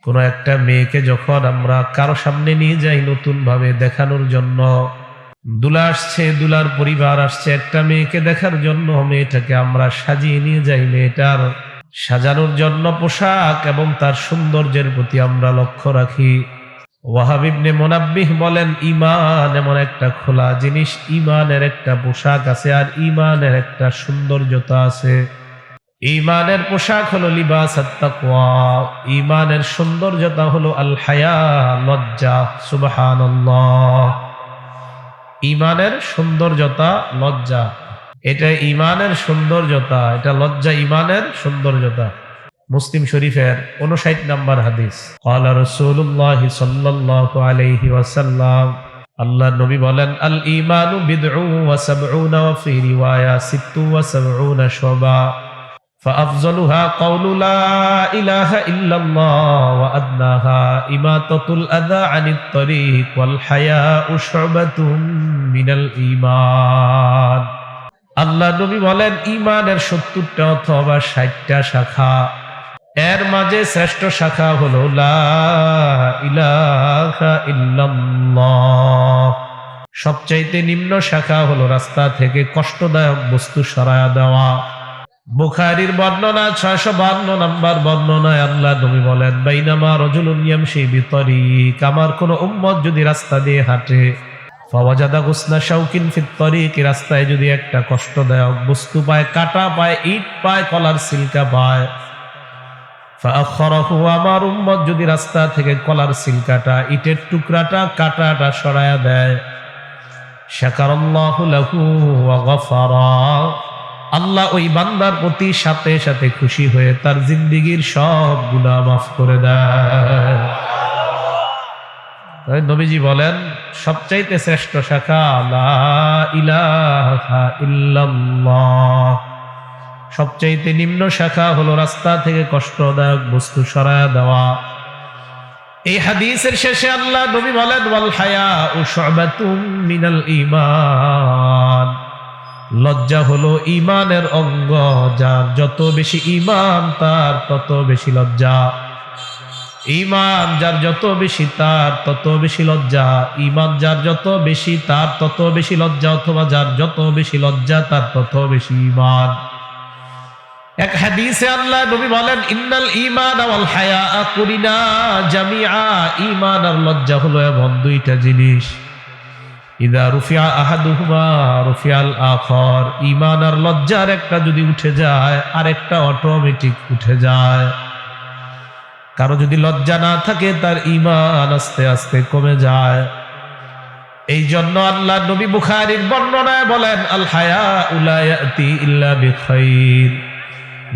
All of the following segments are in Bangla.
কোনো একটা মেয়েকে যখন আমরা কারো সামনে নিয়ে যাই নতুন ভাবে দেখানোর জন্য, দুলা আসছে, দুলার পরিবার আসছে একটা মেয়েকে দেখার জন্য, মেয়েটাকে আমরা সাজিয়ে নিয়ে যাই। মেয়েটার সাজানোর জন্য পোশাক এবং তার সৌন্দর্যের প্রতি আমরা লক্ষ্য রাখি। ওয়াহাব ইবনে মুনাব্বিহ বলেন, ঈমান এমন একটা খোলা জিনিস, ঈমানের একটা পোশাক আছে আর ঈমানের একটা সৌন্দর্যতা আছে। ঈমানের পোশাক হলো লিবাসাত তাকওয়া, ঈমানের সৌন্দর্যতা হলো আল হায়া, লজ্জা। সুবহানাল্লাহ। ঈমানের সৌন্দর্যতা লজ্জা, এটা ঈমানের সৌন্দর্যতা, এটা লজ্জা ঈমানের সৌন্দর্যতা। মুসলিম শরীফের 59 নম্বর হাদিস। ক্বালা রাসূলুল্লাহ সাল্লাল্লাহু আলাইহি ওয়াসাল্লাম, আল্লাহর নবী বলেন, আল ঈমানু বিদউ ওয়া সাবউনা ওয়া ফি রিওয়ায়া সিত্তু ওয়া সাবউনা শুবা ফাআফযালুহা কাউলু লা ইলাহা ইল্লাল্লাহ ওয়া আদনাহা ইমাতাতুল আযা আনিত তরিক ওয়াল হায়াউ শুবাতুম মিনাল ঈমান। আল্লাহর নবী বলেন, ঈমানের 70টা অথবা 60টা শাখা, এর মাঝে শ্রেষ্ঠ শাখা হলো লা ইলাহা ইল্লাল্লাহ। সবচাইতে নিম্ন শাখা হলো রাস্তা থেকে কষ্টদায়ক বস্তু সরায়া দেওয়া। বুখারীর বর্ণনা 652 নম্বর বর্ণনায় আল্লাহ নবী বলেন, বাইনামা রাজুলুন ইয়ামশি বিতরিক, আমার কোন উম্মত যদি রাস্তা দিয়ে হাঁটে, ফাওয়াজাদা গুসনা শাউকিন ফিত তরিক, রাস্তায় যদি একটা কষ্টদায়ক বস্তু পায়, কাটা পায়, ইট পায়, কলার সিলকা পায়, ফাআখরাহু, আমার উম্মত যদি রাস্তা থেকে কলার সিলকাটা, ইটের টুকরাটা, কাটাটা সরায়া দেয়, শাকারাল্লাহু লাহু ওয়া গাফারা, আল্লাহ ওই বান্দার প্রতি সাথে সাথে খুশি হয়ে তার জিন্দেগীর সব গুনাহ মাফ করে দেয়। নবীজি বলেন, সবচাইতে শ্রেষ্ঠ শাখা লা ইলাহা ইল্লাল্লাহ, সবচাইতে নিম্ন শাখা হলো রাস্তা থেকে কষ্টদায়ক বস্তু সরায়া দেওয়া। এই হাদিসের শেষে আল্লাহ নবী বলেন, ওয়াল হায়াউ শুবাতুম মিনাল ঈমান, লজ্জা হলো ঈমানের অঙ্গ, যার যত বেশি ঈমান তার তত বেশি লজ্জা। ঈমান যার যত বেশি তার তত বেশি লজ্জা, ঈমান যার যত বেশি তার তত বেশি লজ্জা, অথবা যার যত বেশি লজ্জা তার তত বেশি ঈমান। এক হাদিসে আল্লাহ নবী বলেন, ইন্নাল ঈমান ওয়াল হায়া কুরিনা জামিআ, ঈমান আর লজ্জা হলো এমন দুইটা জিনিস, ইযা রুফিআ আহাদুহুমা রুফিআল আখার, ঈমান আর লজ্জার একটা যদি উঠে যায় আরেকটা অটোমেটিক উঠে যায়। কারো যদি লজ্জা না থাকে তার ঈমান আস্তে আস্তে কমে যায়। এই জন্য আল্লাহ নবী বুখারীর বর্ণনায় বলেন, আল হায়াউ লা ইয়াতি ইল্লা বিখাইর,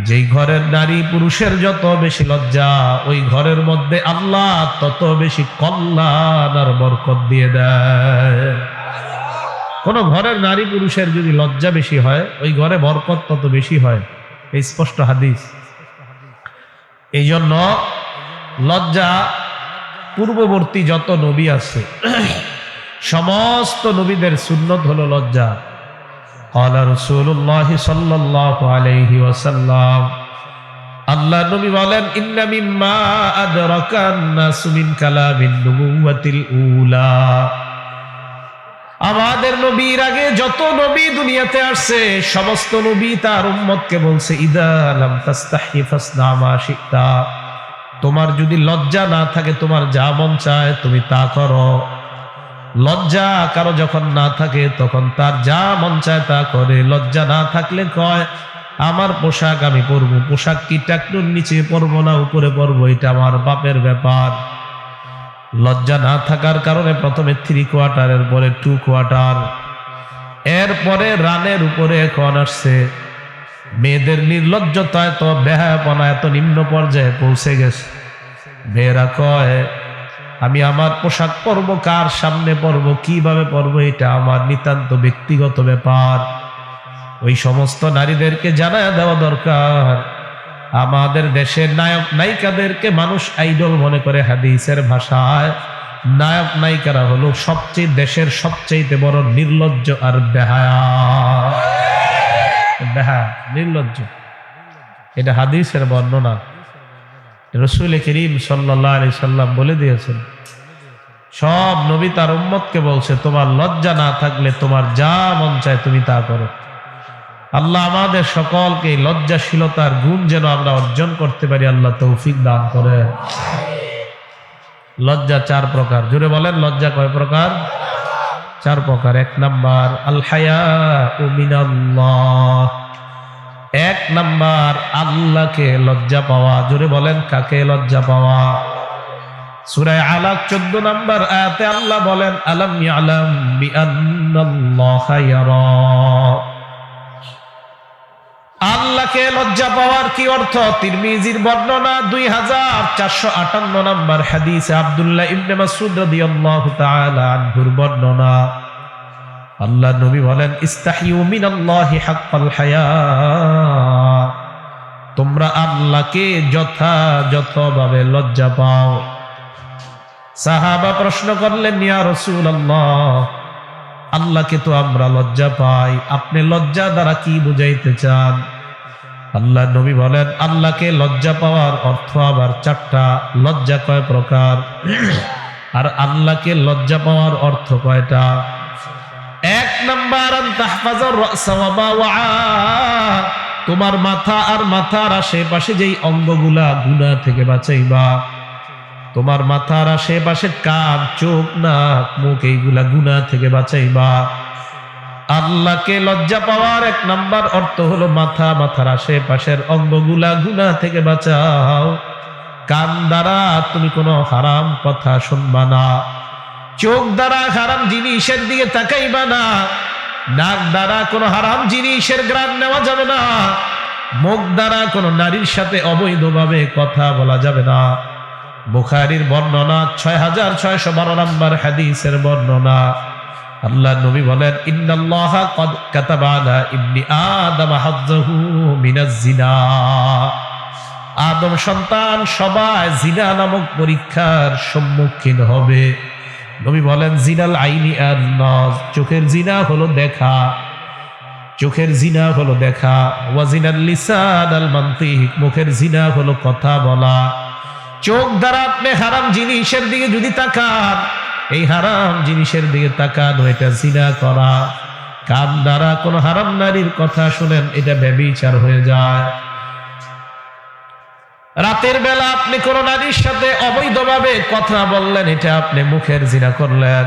যেই ঘরের নারী পুরুষের যত বেশি লজ্জা, ওই ঘরের মধ্যে আল্লাহ তত বেশি কল্যাণ আর বরকত দিয়ে দেয়। কোন ঘরের নারী পুরুষের যদি লজ্জা বেশি হয়, ওই ঘরে বরকত তত বেশি হয়, এই স্পষ্ট হাদিস। এই জন্য লজ্জা, পূর্ববর্তী যত নবী আছে সমস্ত নবীদের সুন্নত হলো লজ্জা। ক্বালা রাসূলুল্লাহ সাল্লাল্লাহু আলাইহি ওয়াসাল্লাম, আল্লাহ নবী বলেন, ইন্না মিম্মা আদরাকান নাসু মিন কালামিন নুবুওয়াতিল উলা, আমাদের নবীর আগে যত নবী দুনিয়াতে আসছে সমস্ত নবী তার উম্মতকে বলছে, ইদা লাম তাস্তাহি ফাসনা মা শিতা, তোমার যদি লজ্জা না থাকে, তোমার যা মন চায় তুমি তা করো। লজ্জা কারো যখন না থাকে তখন তার যা মন চায় তা করে। লজ্জা না থাকলে কয়, আমার পোশাক আমি পরবো, পোশাক কি টাকনুর নিচে পরবো না উপরে পরবো, এটা আমার বাপের ব্যাপার। লজ্জা না থাকার কারণে প্রথমে 3 কোয়ার্টারের পরে 2 কোয়ার্টার, এরপরে রানের উপরে এখন আসছে। মেয়েদের নির্লজ্জতা এত, বেহায়াপনা এত নিম্ন পর্যায়ে পৌঁছে গেছে। মেয়েরা কয়, আমি আমার পোশাক পরবো, কার সামনে পরবো, কিভাবে পরবো, এটা আমার নিতান্ত ব্যক্তিগত ব্যাপার। ওই সমস্ত নারীদেরকে জানায় দেওয়া দরকার। আমাদের দেশের নায়ক নায়িকাদেরকে মানুষ আইডল মনে করে। হাদিসের ভাষায় নায়ক নায়িকারা হলো সবচেয়ে দেশের সবচেয়ে বড় নির্লজ্জ আর বেহায়া, নির্লজ্জ। এটা হাদিসের বর্ণনা। রাসূল করিম সাল্লাল্লাহু আলাইহি সাল্লাম বলে দিয়েছেন, সব নবী তার উম্মতকে বলছে, তোমার লজ্জা না থাকলে তোমার যা মন চায় তুমি তা করো। আল্লাহ আমাদের সকলকে লজ্জাশীলতার গুণ যেন আমরা অর্জন করতে পারি, আল্লাহ তৌফিক দান করে। লজ্জা 4 প্রকার, জোরে বলেন লজ্জা কয় প্রকার? 4 প্রকার। 1 নাম্বার আল হায়াউ মিনাল্লাহ, 1 নাম্বার আল্লাহকে লজ্জা পাওয়া। জোরে বলেন কাকে লজ্জা পাওয়া? সূরা আলাক 14 নম্বর আয়াতে আল্লাহ বলেন, আলাম ইয়ালাম বিআন্নাল্লাহা ইয়ারা। আল্লাহকে লজ্জা পাওয়ার কি অর্থ? তিরমিজির বর্ণনা 2458 নম্বর হাদিসে আব্দুল্লাহ ইবনে মাসউদ রাদিয়াল্লাহু তাআলা আনহুর বর্ণনা। আল্লাহ নবী বলেন, ইস্তাহিউ মিনাল্লাহি হাক্কাল হায়া, তোমরা আল্লাহকে যথাযথভাবে লজ্জা পাও। সাহাবা প্রশ্ন করলেন, ইয়া রাসূলুল্লাহ, আল্লাহকে তো আমরা লজ্জা পাই, আপনি লজ্জা দ্বারা কি বুঝাইতে চান? আল্লাহ নবী বলেন, আল্লাহকে লজ্জা পাওয়ার অর্থ আবার 4টা। লজ্জা কয় প্রকার? আর আল্লাহকে লজ্জা পাওয়ার অর্থ কয়টা? 1 নাম্বার আন তাহফাজার রাসা ওয়া মা ওয়া, তোমার মাথা আর মাথার আশেপাশে যেই অঙ্গগুলা গুনাহ থেকে বাঁচাইবা। তোমার মাথার আশেপাশে কান, চোখ, নাক, মুখ এইগুলা গুনাহ থেকে বাঁচাইবা। আল্লাহকে লজ্জা পাওয়ার 1 নাম্বার অর্থ হলো মাথার আশেপাশের অঙ্গগুলা গুনাহ থেকে বাঁচাও। কান দ্বারা তুমি কোনো হারাম কথা শুনবা না, চোখ দ্বারা হারাম জিনিসের দিকে তাকাইবা না, নাক দ্বারা কোনো হারাম জিনিসের ঘ্রাণ নেওয়া যাবে না, মুখ দ্বারা কোনো নারীর সাথে অবৈধভাবে কথা বলা যাবে না। বুখারীর বর্ণনা 6612 নম্বর হাদিসের বর্ণনা। আল্লাহ নবী বলেন, ইন্নাল্লাহা ক্বাদ কাতাবা আলা ইবনি আদম হাজ্জাহু মিনাজ জিনা, আদম সন্তান সবাই জিনা নামক পরীক্ষার সম্মুখীন হবে। নবী বলেন, জিনাল আইনি আন নাজ, চোখের জিনা হলো দেখা, চোখের জিনা হলো দেখা। ওয়া জিনাল লিসান আল মানতিক, মুখের জিনা হলো কথা বলা। চোখ দ্বারা আপনি হারাম জিনিসের দিকে যদি তাকান, এই হারাম জিনিসের দিকে তাকানো, এটা জিনা করা। কান দ্বারা কোন হারাম নারীর কথা শুনেন, এটা ব্যভিচার হয়ে যায়। রাতের বেলা আপনি কোন নারীর সাথে অবৈধভাবে কথা বললেন, এটা আপনি মুখের জিনা করলেন।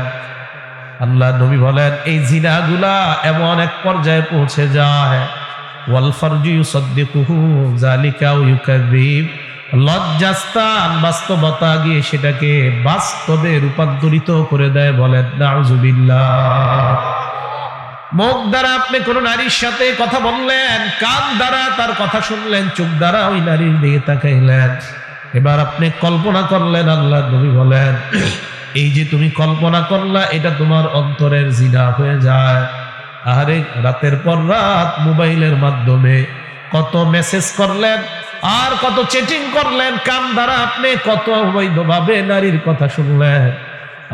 আল্লাহ নবী বলেন, এই জিনাগুলা এমন এক পর্যায়ে পৌঁছে যায়, ওয়াল ফারজু ইউসাদ্দিকুহু যালিকা ওয়া ইউকাযযিব, লজ্জাস্থান বাস্তবতা গিয়ে সেটাকে বাস্তবে রূপান্তরিত করে দেয়। বলেন নাউজুবিল্লাহ। মুখ দ্বারা আপনি কোন নারীর সাথে কথা বললেন, কান দ্বারা তার কথা শুনলেন, চোখ দ্বারা ওই নারীর দিকে তাকাইলেন। এবার আপনি কল্পনা করলেন, আল্লাহ নবী বলেন, এই যে তুমি কল্পনা করলা, এটা তোমার অন্তরের জিনা হয়ে যায়। আরে রাতের পর রাত মোবাইলের মাধ্যমে কত মেসেজ করলেন আর কত চ্যাটিং করলেন, কান দ্বারা আপনি কত অবৈধভাবে নারীর কথা শুনলেন।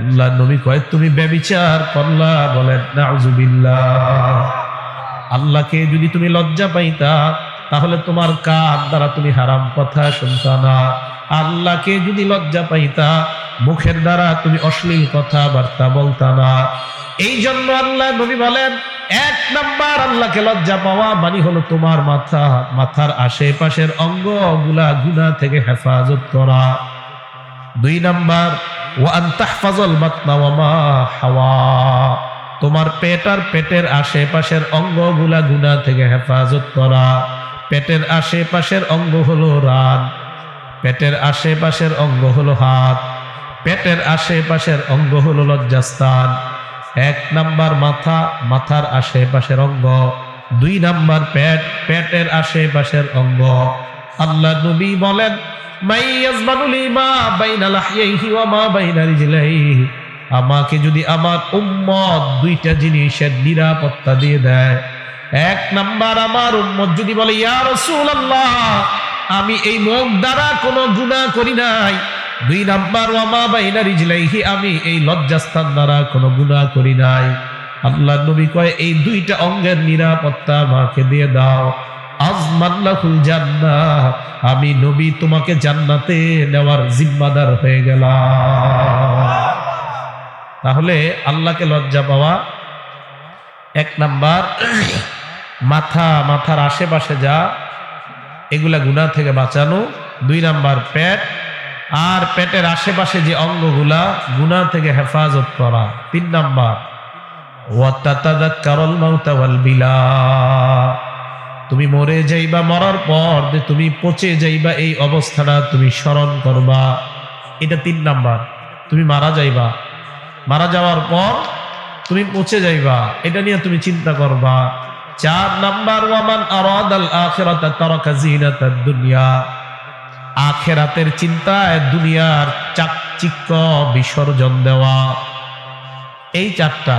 আল্লাহ নবী কয়, তুমি ব্যভিচার করলা। বলেন নাউজুবিল্লাহ। আল্লাহকে যদি তুমি লজ্জা পাইতা, তাহলে তোমার কান দ্বারা তুমি হারাম কথা শুনতা না। আল্লাহকে যদি লজ্জা পাইতা, মুখের দ্বারা তুমি অশ্লীল কথা বার্তা বলতা না। এই জন্য আল্লাহ নবী বলেন, 1 নাম্বার আল্লাহকে লজ্জা পাওয়া মানে হলো তোমার মাথার আশেপাশের অঙ্গগুলা গুনাহ থেকে হেফাজত করা। 2 নাম্বার ওয়া আন তাহফাজাল বাতনা ওয়া মা হাওয়া, তোমার পেট আর পেটের আশেপাশের অঙ্গগুলা গুনাহ থেকে হেফাজত করা। পেটের আশেপাশের অঙ্গ হলো রান, পেটের আশেপাশের অঙ্গ হলো হাত, পেটের আশেপাশের অঙ্গ হলো লজ্জাস্থান। 1 নাম্বার মাথা, মাথার আশেপাশের অঙ্গ। 2 নাম্বার পেট, পেটের আশেপাশের অঙ্গ। আল্লাহ নবী বলেন, আমাকে যদি আমার উম্মত 2টা জিনিসের নিরাপত্তা দিয়ে দেয়। 1 নাম্বার, আমার উম্মত যদি বলে, ইয়া রাসূলুল্লাহ, আমি এই মুখ দ্বারা কোনো গুনাহ করি নাই। 2 নাম্বার, ওয়া মা বাইনা রিজলাইহি, আমি এই লজ্জাস্থান দ্বারা কোনো গুনাহ করি নাই। আল্লাহ নবী কয়, এই 2টা অঙ্গের নিরাপত্তা আমাকে দিয়ে দাও। আযমান লাহুল জান্নাহ, আমি নবী তোমাকে জান্নাতে নেওয়ার জিম্মাদার হয়ে গেলাম। তাহলে আল্লাহকে লজ্জা পাওয়া এক নাম্বার, মাথার আশেপাশে যা এগুলা গুনাহ থেকে বাঁচানো। 2 নাম্বার পেট, আর পেটের আশেপাশে যে অঙ্গগুলা গুনাহ থেকে হেফাজত করা। 3 নাম্বার ওয়াতাতাযাক্কারুল মাউতা ওয়াল বিলা, তুমি মরে যাইবা, মরার পর যে তুমি পচে যাইবা এই অবস্থাটা তুমি স্মরণ করবা। এটা 3 নাম্বার। তুমি মারা যাইবা, মারা যাওয়ার পর তুমি পচে যাইবা, এটা নিয়ে তুমি চিন্তা করবা। 4 নাম্বার ওয়ামান আরাদাল আখিরাতা তারাকা জিনাতাদ দুনিয়া, আখিরাতের চিন্তায় দুনিয়ার চাকচিক্য বিসর্জন দেওয়া। এই 4টা।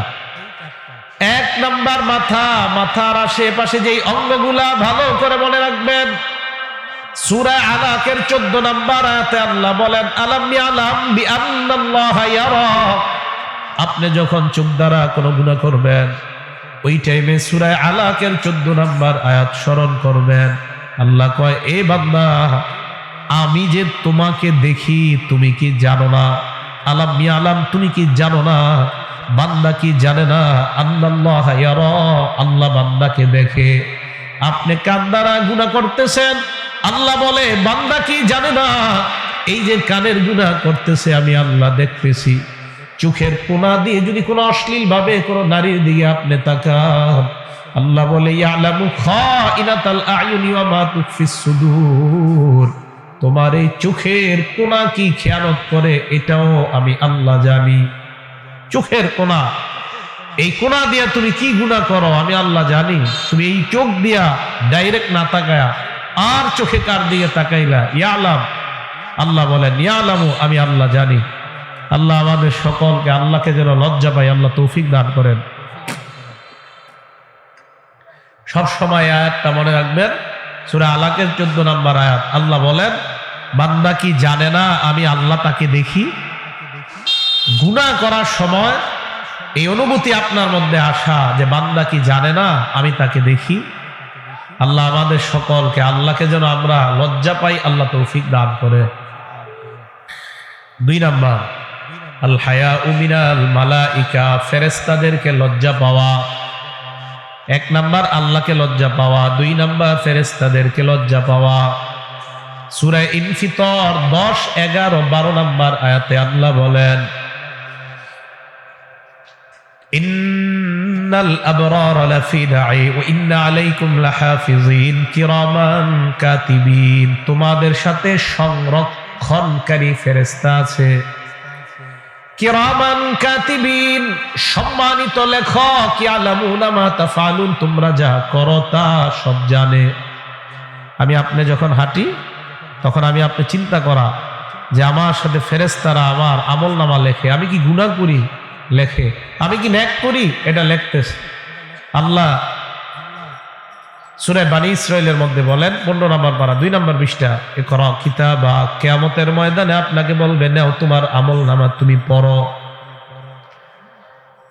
1 নাম্বার মাথার আশেপাশে যেই অঙ্গগুলা ভালো করে মনে রাখবেন। সূরা আলাকের 14 নাম্বার আয়াতে আল্লাহ বলেন আলাম ইয়ালাম বিআন্নাল্লাহা ইয়ারা, আপনি যখন চোখ দ্বারা কোনো গুনাহ করবেন ওই টাইমে সূরা আলাকের 14 নাম্বার আয়াত স্মরণ করবেন। আল্লাহ কয়, এ বান্দা, আমি যে তোমাকে দেখি তুমি কি জানো না? আলাম ইয়ালাম, তুমি কি জানো না? বান্দা কি জানে না? আল্লাহ ইয়ারা, আল্লাহ বান্দাকে দেখে। আপনি কান দ্বারা গুনাহ করতেছেন, আল্লাহ বলে বান্দা কি জানে না এই যে কানের গুনাহ করতেছে আমি আল্লাহ দেখতেছি। চোখের কোনা দিয়ে যদি কোনো অশ্লীল ভাবে কোনো নারীর দিকে আপনি তাকান, আল্লাহ বলে ইয়ালামু খাইনাতাল আয়ুনি ওয়া মা তুখফিস সুদূর, তোমার এই চোখের কোনা কি খেয়ানত করে এটাও আমি আল্লাহ জানি। চোখের কোনা, এই কোনা দিয়া তুমি কি গুনাহ করো আমি আল্লাহ জানি। তুমি এই চোখ দিয়া ডাইরেক্ট না তাকায়া আর চোখে কার দিকে তাকাইলা, ইয়ালাম, আল্লাহ বলেন ইয়ালামু, আমি আল্লাহ জানি। আল্লাহ আমাদের সকলকে আল্লাহকে যেন লজ্জা পাই আল্লাহ তৌফিক দান করেন। সব সময় আয়াতটা মনে রাখবেন, সূরা আলাকের 14 নাম্বার আয়াত। আল্লাহ বলেন বান্দা কি জানে না আমি আল্লাহ তাকে দেখি? গুনাহ করার সময় এই অনুভূতি আপনার মধ্যে আসা যে বান্দা কি জানে না আমি তাকে দেখি। আল্লাহ আমাদের সকলকে আল্লাহকে যেন আমরা লজ্জা পাই আল্লাহ তৌফিক দান করে। 2 নাম্বার আল হায়াউ মিনাল মালাইকা, ফেরেশতাদেরকে লজ্জা পাওয়া। 1 নাম্বার আল্লাহকে লজ্জা পাওয়া, 2 নাম্বার ফেরেশতাদেরকে লজ্জা পাওয়া। সূরা ইনফিতর 10, 11, 12 নাম্বার আয়াতে আল্লাহ বলেন ইন্নাল আবরারা লাফি নাঈম ওয়া ইন্না আলাইকুম লাহাফিজিন কিরামান কাতিবিন, তোমাদের সাথে সংরক্ষণকারী ফেরেশতা আছে। কিরামান কাতিবিন, সম্মানিত লেখক, ইয়ালামুনা মা তাফআলুন, তোমরা যা করো তা সব জানে। আমি আপনি যখন হাঁটি তখন আমি আপনি চিন্তা করা যে আমার সাথে ফেরেশতারা আমার আমলনামা লেখে, আমি কি গুনাহ করি লেখে, আমি কি নেক করি এটা লিখতেছে। আল্লাহ সূরা বানী ইসরাঈলের মধ্যে বলেন 15 নম্বর পারা 2 নম্বর পৃষ্ঠা, ইকরা কিতাবা, কিয়ামতের ময়দানে আপনাকে বলবে নাও তোমার আমলনামা তুমি পড়ো।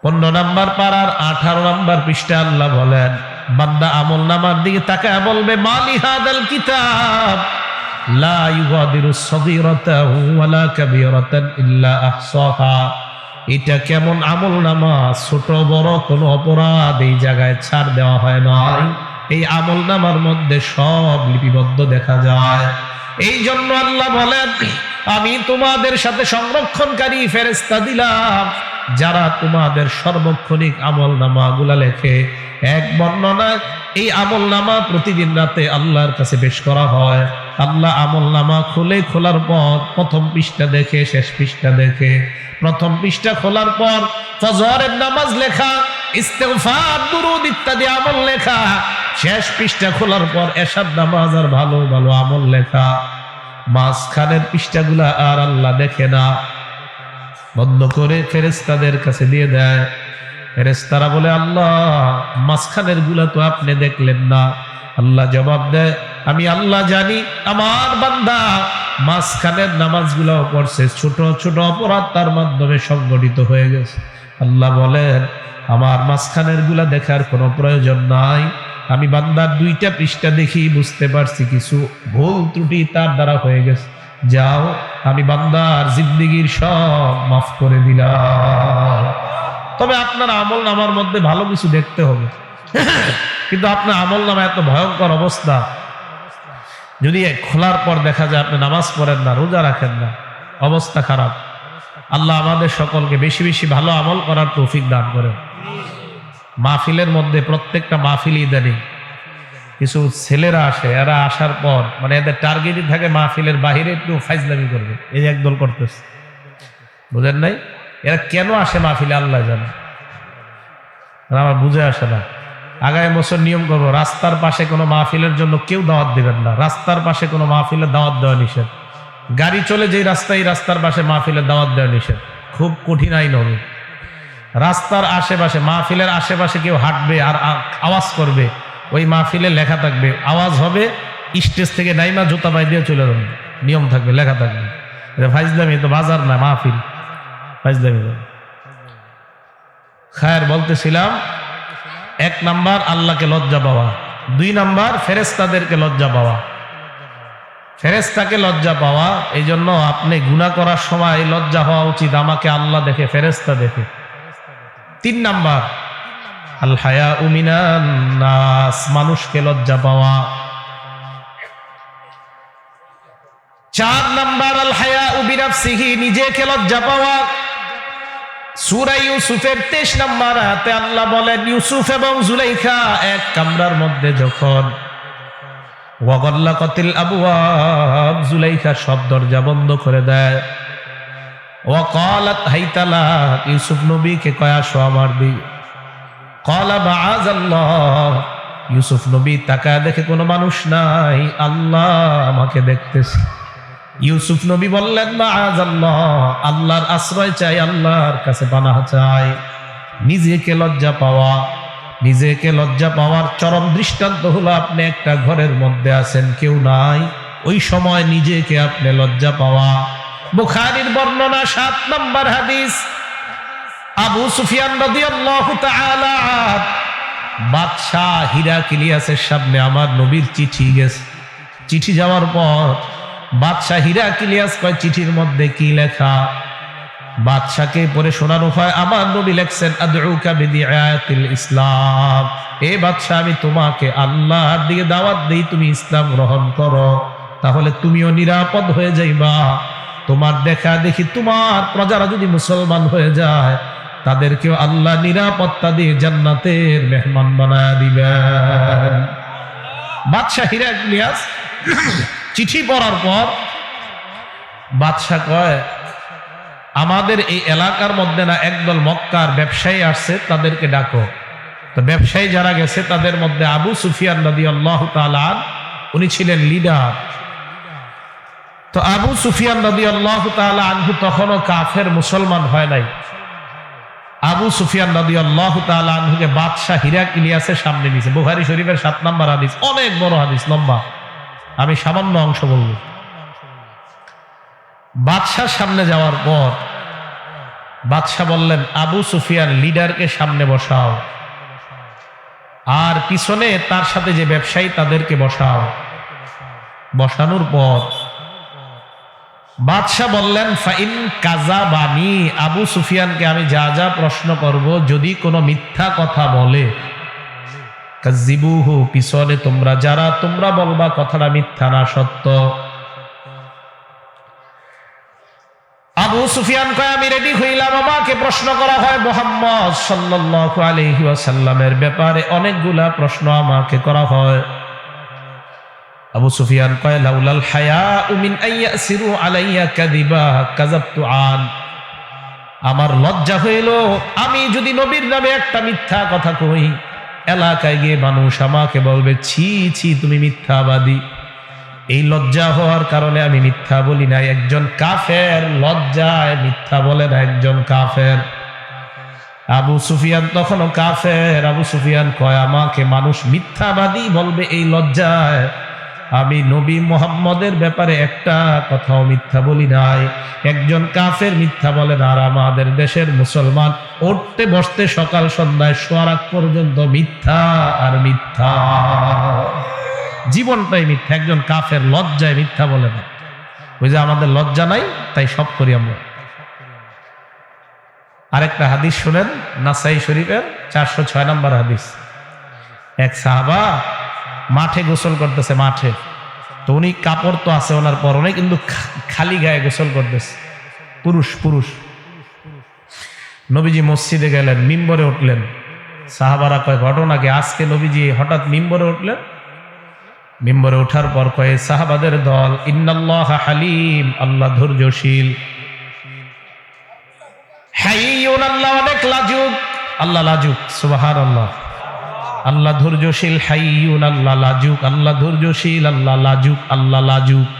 15 নম্বর পারার 18 নম্বর পৃষ্ঠা আল্লাহ বলেন বান্দা আমলনামার দিকে তাকায় বলবে মালি হাদাল কিতাব লা ইউগাদিরু সগীরাতান ওয়ালা কাবীরাতান ইল্লা আহসাহা, এটা কেমন আমলনামা, ছোট বড় কোনো অপরাধ এই জায়গায় ছাড় দেওয়া হয় নাই, এই আমলনামার মধ্যে সব লিপিবদ্ধ দেখা যায়। এই জন্য আল্লাহ বলেন আমি তোমাদের সাথে সংরক্ষণকারী ফেরেশতা দিলাম যারা তোমাদের সর্বক্ষণিক আমলনামা গুলা লেখে। এক বর্ণনায় এই আমলনামা প্রতিদিন রাতে আল্লাহর কাছে পেশ করা হয়। আল্লাহ আমলনামা খোলার পর প্রথম পৃষ্ঠা দেখে, শেষ পৃষ্ঠা দেখে। প্রথম পৃষ্ঠা খোলার পর ফজরের নামাজ লেখা, ইস্তেগফার, দুরূদ ইত্যাদি আমল লেখা। শেষ পৃষ্ঠা খোলার পর এশার নামাজ আর ভালো ভালো আমল লেখা। মাঝখানের পৃষ্ঠাগুলা আর আল্লাহ দেখে না, বন্ধ করে ফেরেশতাদের কাছে দিয়ে দেয়। ফেরেশতারা বলে আল্লাহ মাঝখানের গুলা তো আপনি দেখলেন না। আল্লাহ জবাব দেয় আমি আল্লাহ জানি আমার বান্দা মাঝখানের নামাজগুলাও পড়ছে, ছোট ছোট অপরাধ তার মাধ্যমে সংগঠিত হয়ে গেছে। আল্লাহ বলেন আমার মাঝখানের গুলা দেখার কোনো প্রয়োজন নাই, আমি বান্দার 2টা পৃষ্ঠা দেখি বুঝতে পারছি কিছু ভুল ত্রুটি তার দ্বারা হয়ে গেছে, যাও আমি বান্দার জিন্দেগীর সব মাফ করে দিলাম। তবে আপনার আমল নামার মধ্যে ভালো কিছু দেখতে হবে, কিন্তু আপনার আমল নামা এত ভয়ঙ্কর অবস্থা, যদি খোলার পর দেখা যায় আপনি নামাজ পড়েন না, রোজা রাখেন না, অবস্থা খারাপ। আল্লাহ আমাদের সকলকে বেশি বেশি ভালো আমল করার তৌফিক দান করেন। মাহফিলের মধ্যে প্রত্যেকটা মাহফিলই ইদানিং কিছু ছেলেরা আসে, এরা আসার পর মানে এদের টার্গেটই থাকে মাহফিলের বাহিরে একটু ফাইজলামি করবে, এই একদল করতেছে, বুঝেন নাই? এরা কেন আসে মাহফিলে আল্লাহ জানে, আমার বুঝে আসে না। আগামী বছর নিয়ম করবো, রাস্তার পাশে কোনো মাহফিলের জন্য কেউ দাওয়াত দিবেন না। রাস্তার পাশে কোনো মাহফিলের দাওয়াত দেওয়া নিষেধ। গাড়ি চলে যেই রাস্তায়, রাস্তার পাশে মাহফিলের দাওয়াত দেওয়া নিষেধ। খুব কঠিন আইন হবে। রাস্তার আশেপাশে, মাহফিলের আশেপাশে কেউ হাঁটবে আর আওয়াজ করবে, ওই মাহফিলে লেখা থাকবে, আওয়াজ হবে, স্টেজ থেকে নাইমা জুতা পাই দিয়ে চলে যাবে, নিয়ম থাকবে, লেখা থাকবে। ফাইজলামি তো বাজার না, মাহফিল, ফাইজলামি। খায়ের বলতেছিলাম, 1 নাম্বার আল্লাহকে লজ্জা পাওয়া, 2 নাম্বার ফেরেশতাদেরকে লজ্জা পাওয়া। ফেরেশতাকে লজ্জা পাওয়া, এই জন্য আপনি গুনাহ করার সময় লজ্জা হওয়া উচিত, আমাকে আল্লাহ দেখে, ফেরেশতা দেখে। 3 নাম্বার আল হায়াউ মিনান নাস, মানুষকে লজ্জা পাওয়া। 4 নাম্বার আল হায়াউ বিনাফসিহি, নিজেকে লজ্জা পাওয়া। সূরা ইউসুফের 23 নম্বর আয়াতে আল্লাহ বলেন, ইউসুফ এবং জুলাইখা এক কামরার মধ্যে যখন ওয়াগাল্লাকাতিল আবওয়াব, জুলাইখা সব দরজা বন্ধ করে দেয়। ওয়াকালাত হাইতালা, ইউসুফ নবীকে কয় আসো আমার দিকে। ক্বালা মাআযাল্লাহ, ইউসুফ নবী তাকায় দেখে কোনো মানুষ নাই, আল্লাহ আমাকে দেখতেছে। ইউসুফ নবী বললেন মাআযাল্লাহ, আল্লাহর আশ্রয় চাই, আল্লাহর কাছে পানাহ চাই। নিজেকে লজ্জা পাওয়া, নিজেকে লজ্জা পাওয়ার চরম দৃষ্টান্ত হলো আপনি একটা ঘরের মধ্যে আছেন, কেউ নাই, ওই সময় নিজেকে আপনি লজ্জা পাওয়া। বুখারীর বর্ণনা 7 নম্বর হাদিস, আবু সুফিয়ান রাদিয়াল্লাহু তাআলা, বাদশাহ হিরাক্লিয়াসের সামনে আমার নবীর চিঠি গেছে। চিঠি যাওয়ার পর বাদশাহ হিরাক্লিয়াস কয়, চিঠির মধ্যে কি লেখা? বাদশাকে পড়ে শোনানো হয়, আমার নবী লেখছেন, আদউকা বিদিআতিল ইসলাম, এ বাদশাহ আমি তোমাকে আল্লাহর দিকে দাওয়াত দেই, তুমি ইসলাম গ্রহণ করো, তাহলে তুমিও নিরাপদ হয়ে যাইবা। তোমার দেখা দেখি তোমার প্রজারা যদি মুসলমান হয়ে যায়, তাদেরকেও আল্লাহ নিরাপত্তা দিয়ে জান্নাতের মেহমান বানায় দিবেন। বাদশাহ হিরাক্লিয়াস চিঠি পড়ার পর বাদশাহ কয়, আমাদের এই এলাকার মধ্যে না একদল মক্কার ব্যবসায়ী আসছে, তাদেরকে ডাকো। তো ব্যবসায়ী যারা গেছে তাদের মধ্যে আবু সুফিয়ান রাদিয়াল্লাহু তাআলা, উনি ছিলেন লিডার। তো আবু সুফিয়ান রাদিয়াল্লাহু তাআলা আনহু তখনও কাফের, মুসলমান হয় নাই। আবু সুফিয়ান রাদিয়াল্লাহু তাআলা আনহুকে বাদশাহ হিরাক্লিয়াসের সামনে নিয়েছে। বুখারী শরীফের 7 নম্বর হাদিস, অনেক বড় হাদিস, লম্বা, আমি সামান্য অংশ বলবো। বাদশার সামনে যাওয়ার পর বাদশাহ বললেন, আবু সুফিয়ান লিডারকে সামনে বসাও, আর পিছনে তার সাথে যে ব্যবসায়ী তাদেরকে বসাও। বসানোর পর বাদশাহ বললেন, ফাইন কাযাবানি, আবু সুফিয়ানকে আমি যা যা প্রশ্ন করব, যদি কোনো মিথ্যা কথা বলে, কাযিবুহু, পিছনে তোমরা বলবা কথাটা মিথ্যা না সত্য। আবু সুফিয়ান কয়, আমি রেডি হইলাম। আমাকে প্রশ্ন করা হয় মুহাম্মদ সাল্লাল্লাহু আলাইহি ওয়াসাল্লামের ব্যাপারে, অনেকগুলা প্রশ্ন আমাকে করা হয়। আবু সুফিয়ান কয়, লাউলাল হায়াউ মিন আইয়াসিরু আলাইয়া কাযিবা কাযাবতু আন, আমার লজ্জা হইল, আমি যদি নবীর নামে একটা মিথ্যা কথা কই, এলাকায় গিয়ে মানুষ আমাকে বলবে, ছি ছি তুমি মিথ্যাবাদী। এই লজ্জা হওয়ার কারণে আমি মিথ্যা বলি না। একজন কাফের লজ্জায় মিথ্যা বলে না, একজন কাফের। আবু সুফিয়ান তখনও কাফের। আবু সুফিয়ান কয়, আমাকে মানুষ মিথ্যাবাদী বলবে এই লজ্জায়, আমি নবী মুহাম্মদের ব্যাপারে একটা কথাও মিথ্যা বলি নাই। একজন কাফের মিথ্যা বলেন, আর আমাদের দেশের মুসলমান উঠতে বসতে সকাল সন্ধ্যায় শোয়ার আগ পর্যন্ত মিথ্যা আর মিথ্যা, জীবনটাই মিথ্যা। একজন কাফের লজ্জায় মিথ্যা বলে না। ওই যে আমাদের লজ্জা নাই, তাই সব করি আমরা। আরেকটা হাদিস শুনেন, নাসাই শরীফের 406 নম্বর হাদিস। এক সাহাবা মাঠে গোসল করতেছে, মাঠে। তো উনি কাপড় তো আছে ওনার পরনে, কিন্তু খালি গায়ে গোসল করতেছে, পুরুষ। নবীজি মসজিদে গেলেন, মিম্বরে উঠলেন। সাহাবারা কয়, ঘটনা কি? আজকে নবীজি হঠাৎ মিম্বরে উঠলেন। মিম্বরে ওঠার পর কয় সাহাবাদের দল, ইন্নাল্লাহা হালিম, আল্লাহ ধৈর্যশীল। হাইয়ুন, আল্লাহ অনেক লাজুক, আল্লাহ লাজুক। সুবহানাল্লাহ। আল্লাহ ধৈর্যশীল, হাইয়ুন, আল্লাহ লাজুক, আল্লাহ ধৈর্যশীল, আল্লাহ লাজুক, আল্লাহ লাজুক।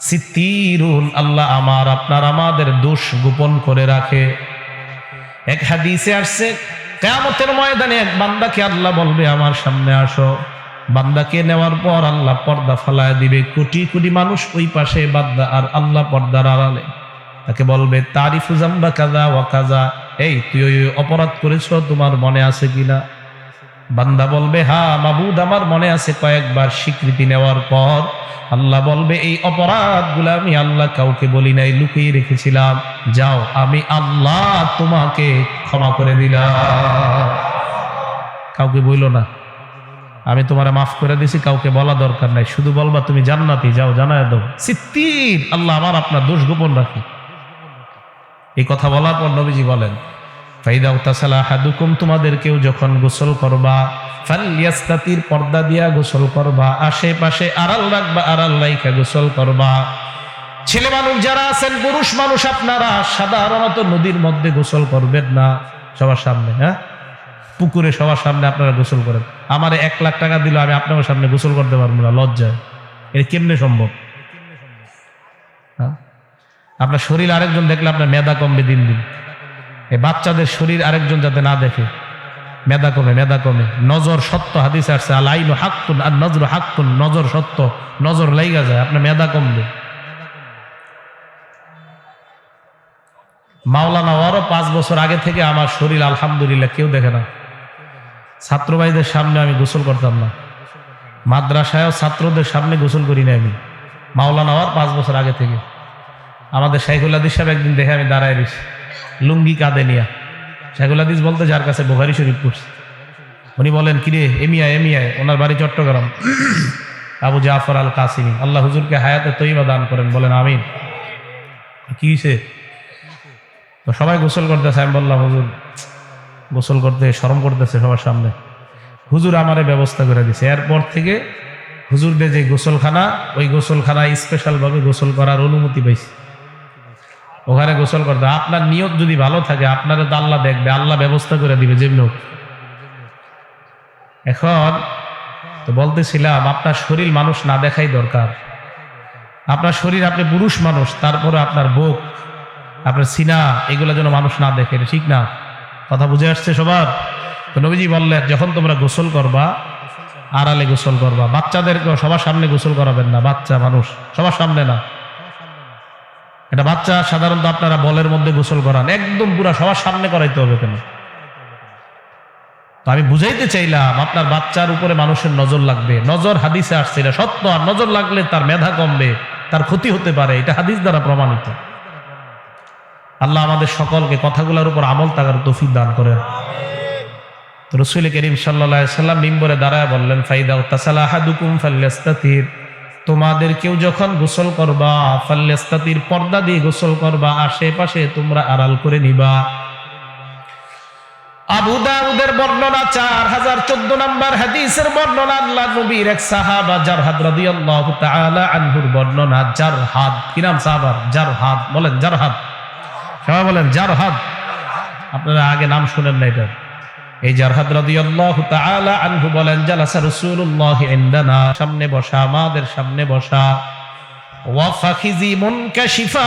সিত্তিরুন, আল্লাহ আমার আপনার আমাদের দোষ গোপন করে রাখে। এক হাদিসে আসছে, কিয়ামতের ময়দানে এক বান্দাকে আল্লাহ বলবে, আমার সামনে আসো। বান্দাকে নেওয়ার পর আল্লাহ পর্দা ফালায় দিবে। কোটি কোটি মানুষ ওই পাশে, বান্দা আর আল্লাহ পর্দার আড়ালে। তাকে বলবে, তারিফু জাম্বা কাজা ওয়া কাজা, এই তুই ওই অপরাধ করেছো, তোমার মনে আছে কিনা? বান্দা বলবে, হ্যাঁ মাবুদ, আমার মনে আছে। কয়েকবার স্বীকৃতি নেওয়ার পর আল্লাহ বলবে, এই অপরাধগুলো আমি আল্লাহ কাউকে বলি নাই, লুকিয়ে রেখেছিলাম। যাও, আমি আল্লাহ তোমাকে ক্ষমা করে দিলাম। কাউকে বইলো না, আমি তোমারে মাফ করে দিছি, কাউকে বলা দরকার নাই। শুধু বলবা তুমি জান্নাতি, যাও জানায় দাও। সিত্তির, আল্লাহ আমার আপনার দোষ গোপন রাখি। এই কথা বলার পর নবীজি বলেন, ফাইদা উতাসালা হাদুকুম, তোমাদের কেউ যখন গোসল করবা, ফালইয়াস্তাতির, পর্দা দিয়া গোসল করবা। আশেপাশে আড়াল রাখবা, আড়াল রাইখা গোসল করবা। ছেলে মানুষ যারা আছেন, পুরুষ মানুষ, আপনারা সাধারণত নদীর মধ্যে গোসল করবেন না সবার সামনে। হ্যাঁ, পুকুরে সবার সামনে আপনারা গোসল করেন। আমার 1 লাখ টাকা দিল, আমি আপনার সামনে গোসল করতে পারবো না, লজ্জায়। এটা কেমনে সম্ভব? হ্যাঁ, আপনার শরীর আরেকজন দেখলে আপনার মেধা কমবে দিন দিন। এই বাচ্চাদের শরীর আরেকজন যাতে না দেখে, মেধা কমে। নজর সত্য, হাদিসে আসছে, আল আইনু হাক্কুন আর নজরু হাক্কুন, নজর সত্য, নজর লাইগা যায়, আপনার মেধা কমবে। মাওলানা ওয়ারও 5 বছর আগে থেকে আমার শরীর আলহামদুলিল্লাহ কেউ দেখে না। ছাত্র ভাইদের সামনে আমি গোসল করতাম না, মাদ্রাসায়ও ছাত্রদের সামনে গোসল করি না আমি। মাওলানা ওয়ার 5 বছর আগে থেকে। আমাদের শাইখুল হাদিস সাহেব একদিন দেখে আমি দাঁড়ায় রয়েছি, লুঙ্গি কাঁধে নিয়া। শাইখুল হাদিস বলতে যার কাছে বুখারী শরীফ পড়ছে। উনি বলেন, কিরে এমিয়ায়, ওনার বাড়ি চট্টগ্রাম। আবু জাফর আল কাসিমি, আল্লাহ হুজুরকে হায়াতে তৈবা দান করেন, বলেন আমিন। কি হয়েছে? তো সবাই গোসল করতেছে। আমি বললাম, হুজুর গোসল করতে শরম করতেছে সবার সামনে। হুজুর আমারে ব্যবস্থা করে দিছে। এরপর থেকে হুজুরদের যে গোসলখানা, ওই গোসলখানায় স্পেশালভাবে গোসল করার অনুমতি পাইছি। ওখানে গোসল করতে, আপনার নিয়ত যদি ভালো থাকে, আপনারা তো আল্লাহ দেখবে, আল্লাহ ব্যবস্থা করে দিবে যেমন। এখন তো বলতেছিলাম, আপনার শরীর মানুষ না দেখাই দরকার। আপনার শরীর, আপনি পুরুষ মানুষ, তারপরে আপনার বুক, আপনার সিনা, এগুলো যেন মানুষ না দেখে, ঠিক না? কথা বুঝে আসছে সবার? তো নবীজি বললেন, যখন তোমরা গোসল করবা, আড়ালে গোসল করবা। বাচ্চাদেরকে সবার সামনে গোসল করাবেন না, বাচ্চা মানুষ সবার সামনে না। এটা বাচ্চা সাধারণত আপনারা বলের মধ্যে গোসল করান, একদম পুরা সবার সামনে করাইতে হবে কেন? তো আমি বুঝাইতে চাইলাম, আপনার বাচ্চার উপরে মানুষের নজর লাগবে। নজর হাদিসে আসছে, এটা সত্য। আর নজর লাগলে তার মেধা কমবে, তার ক্ষতি হতে পারে, এটা হাদিস দ্বারা প্রমাণিত। আল্লাহ আমাদের সকলকে কথাগুলোর উপর আমল তাকার তৌফিক দান করেন। তো রাসূল করিম সাল্লাল্লাহু আলাইহি সাল্লাম মিম্বরে দাঁড়ায় বললেন, ফাইদা তাসালা আহাদুকুম ফালইস্তাতির, তোমাদের কেউ যখন গোসল করবা, ফালইস্তাতির, পর্দা দিয়ে গোসল করবা, আশেপাশে তোমরা আড়াল করে নিবা। আবু দাউদের বর্ণনা 4014 নম্বর হাদিসের বর্ণনা, আল্লাহ নবীর এক সাহাবা জারহাদ রাদিয়াল্লাহু তাআলা আনহুর বর্ণনা। জারহাদ, কি নাম সাহাবার? জারহাদ। বলেন জারহাদ, সবাই বলেন জারহাদ। আপনারা আগে নাম শুনেন না এটা। এই জারহাদ রাদিয়াল্লাহু তাআলা আনহু বলেন, জালাসা রাসূলুল্লাহ ইনদানা, সামনে বসা, আমাদের সামনে বসা। ওয়া ফাখিজি মুনকাশিফা,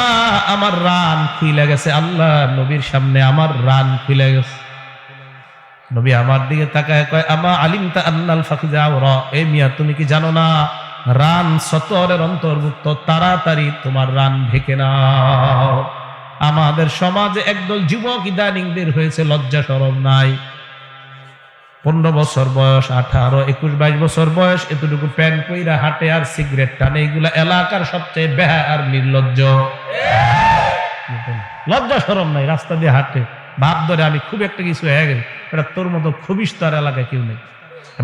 আমার রান খুলে গেছে। আল্লাহ নবীর সামনে আমার রান খুলে গেছে। নবী আমার দিকে তাকায় কয়, আমা আলিমতা আন্নাল ফাকিজা আওরা, এই মিয়া তুমি কি জানো না রান সতরের অন্তর্ভুক্ত, তাড়াতাড়ি তোমার রান ঢেকে নাও। আমাদের সমাজে একদল যুবক ইদানিং বের হয়েছে, লজ্জা শরম নাই। 15 বছর বয়স, 18, 21, 22 বছর বয়স, এতটুকু প্যান্ট পইরা হাঁটে আর সিগারেট টানে। এগুলা এলাকার সবচেয়ে বেহা আর নির্লজ্জ। লজ্জা শরম নাই, রাস্তা দিয়ে হাঁটে, ভাব ধরে আমি খুব একটা কিছু হয়ে গেছে। এটা তোর মতো খুবই তার এলাকায় কেউ নেই।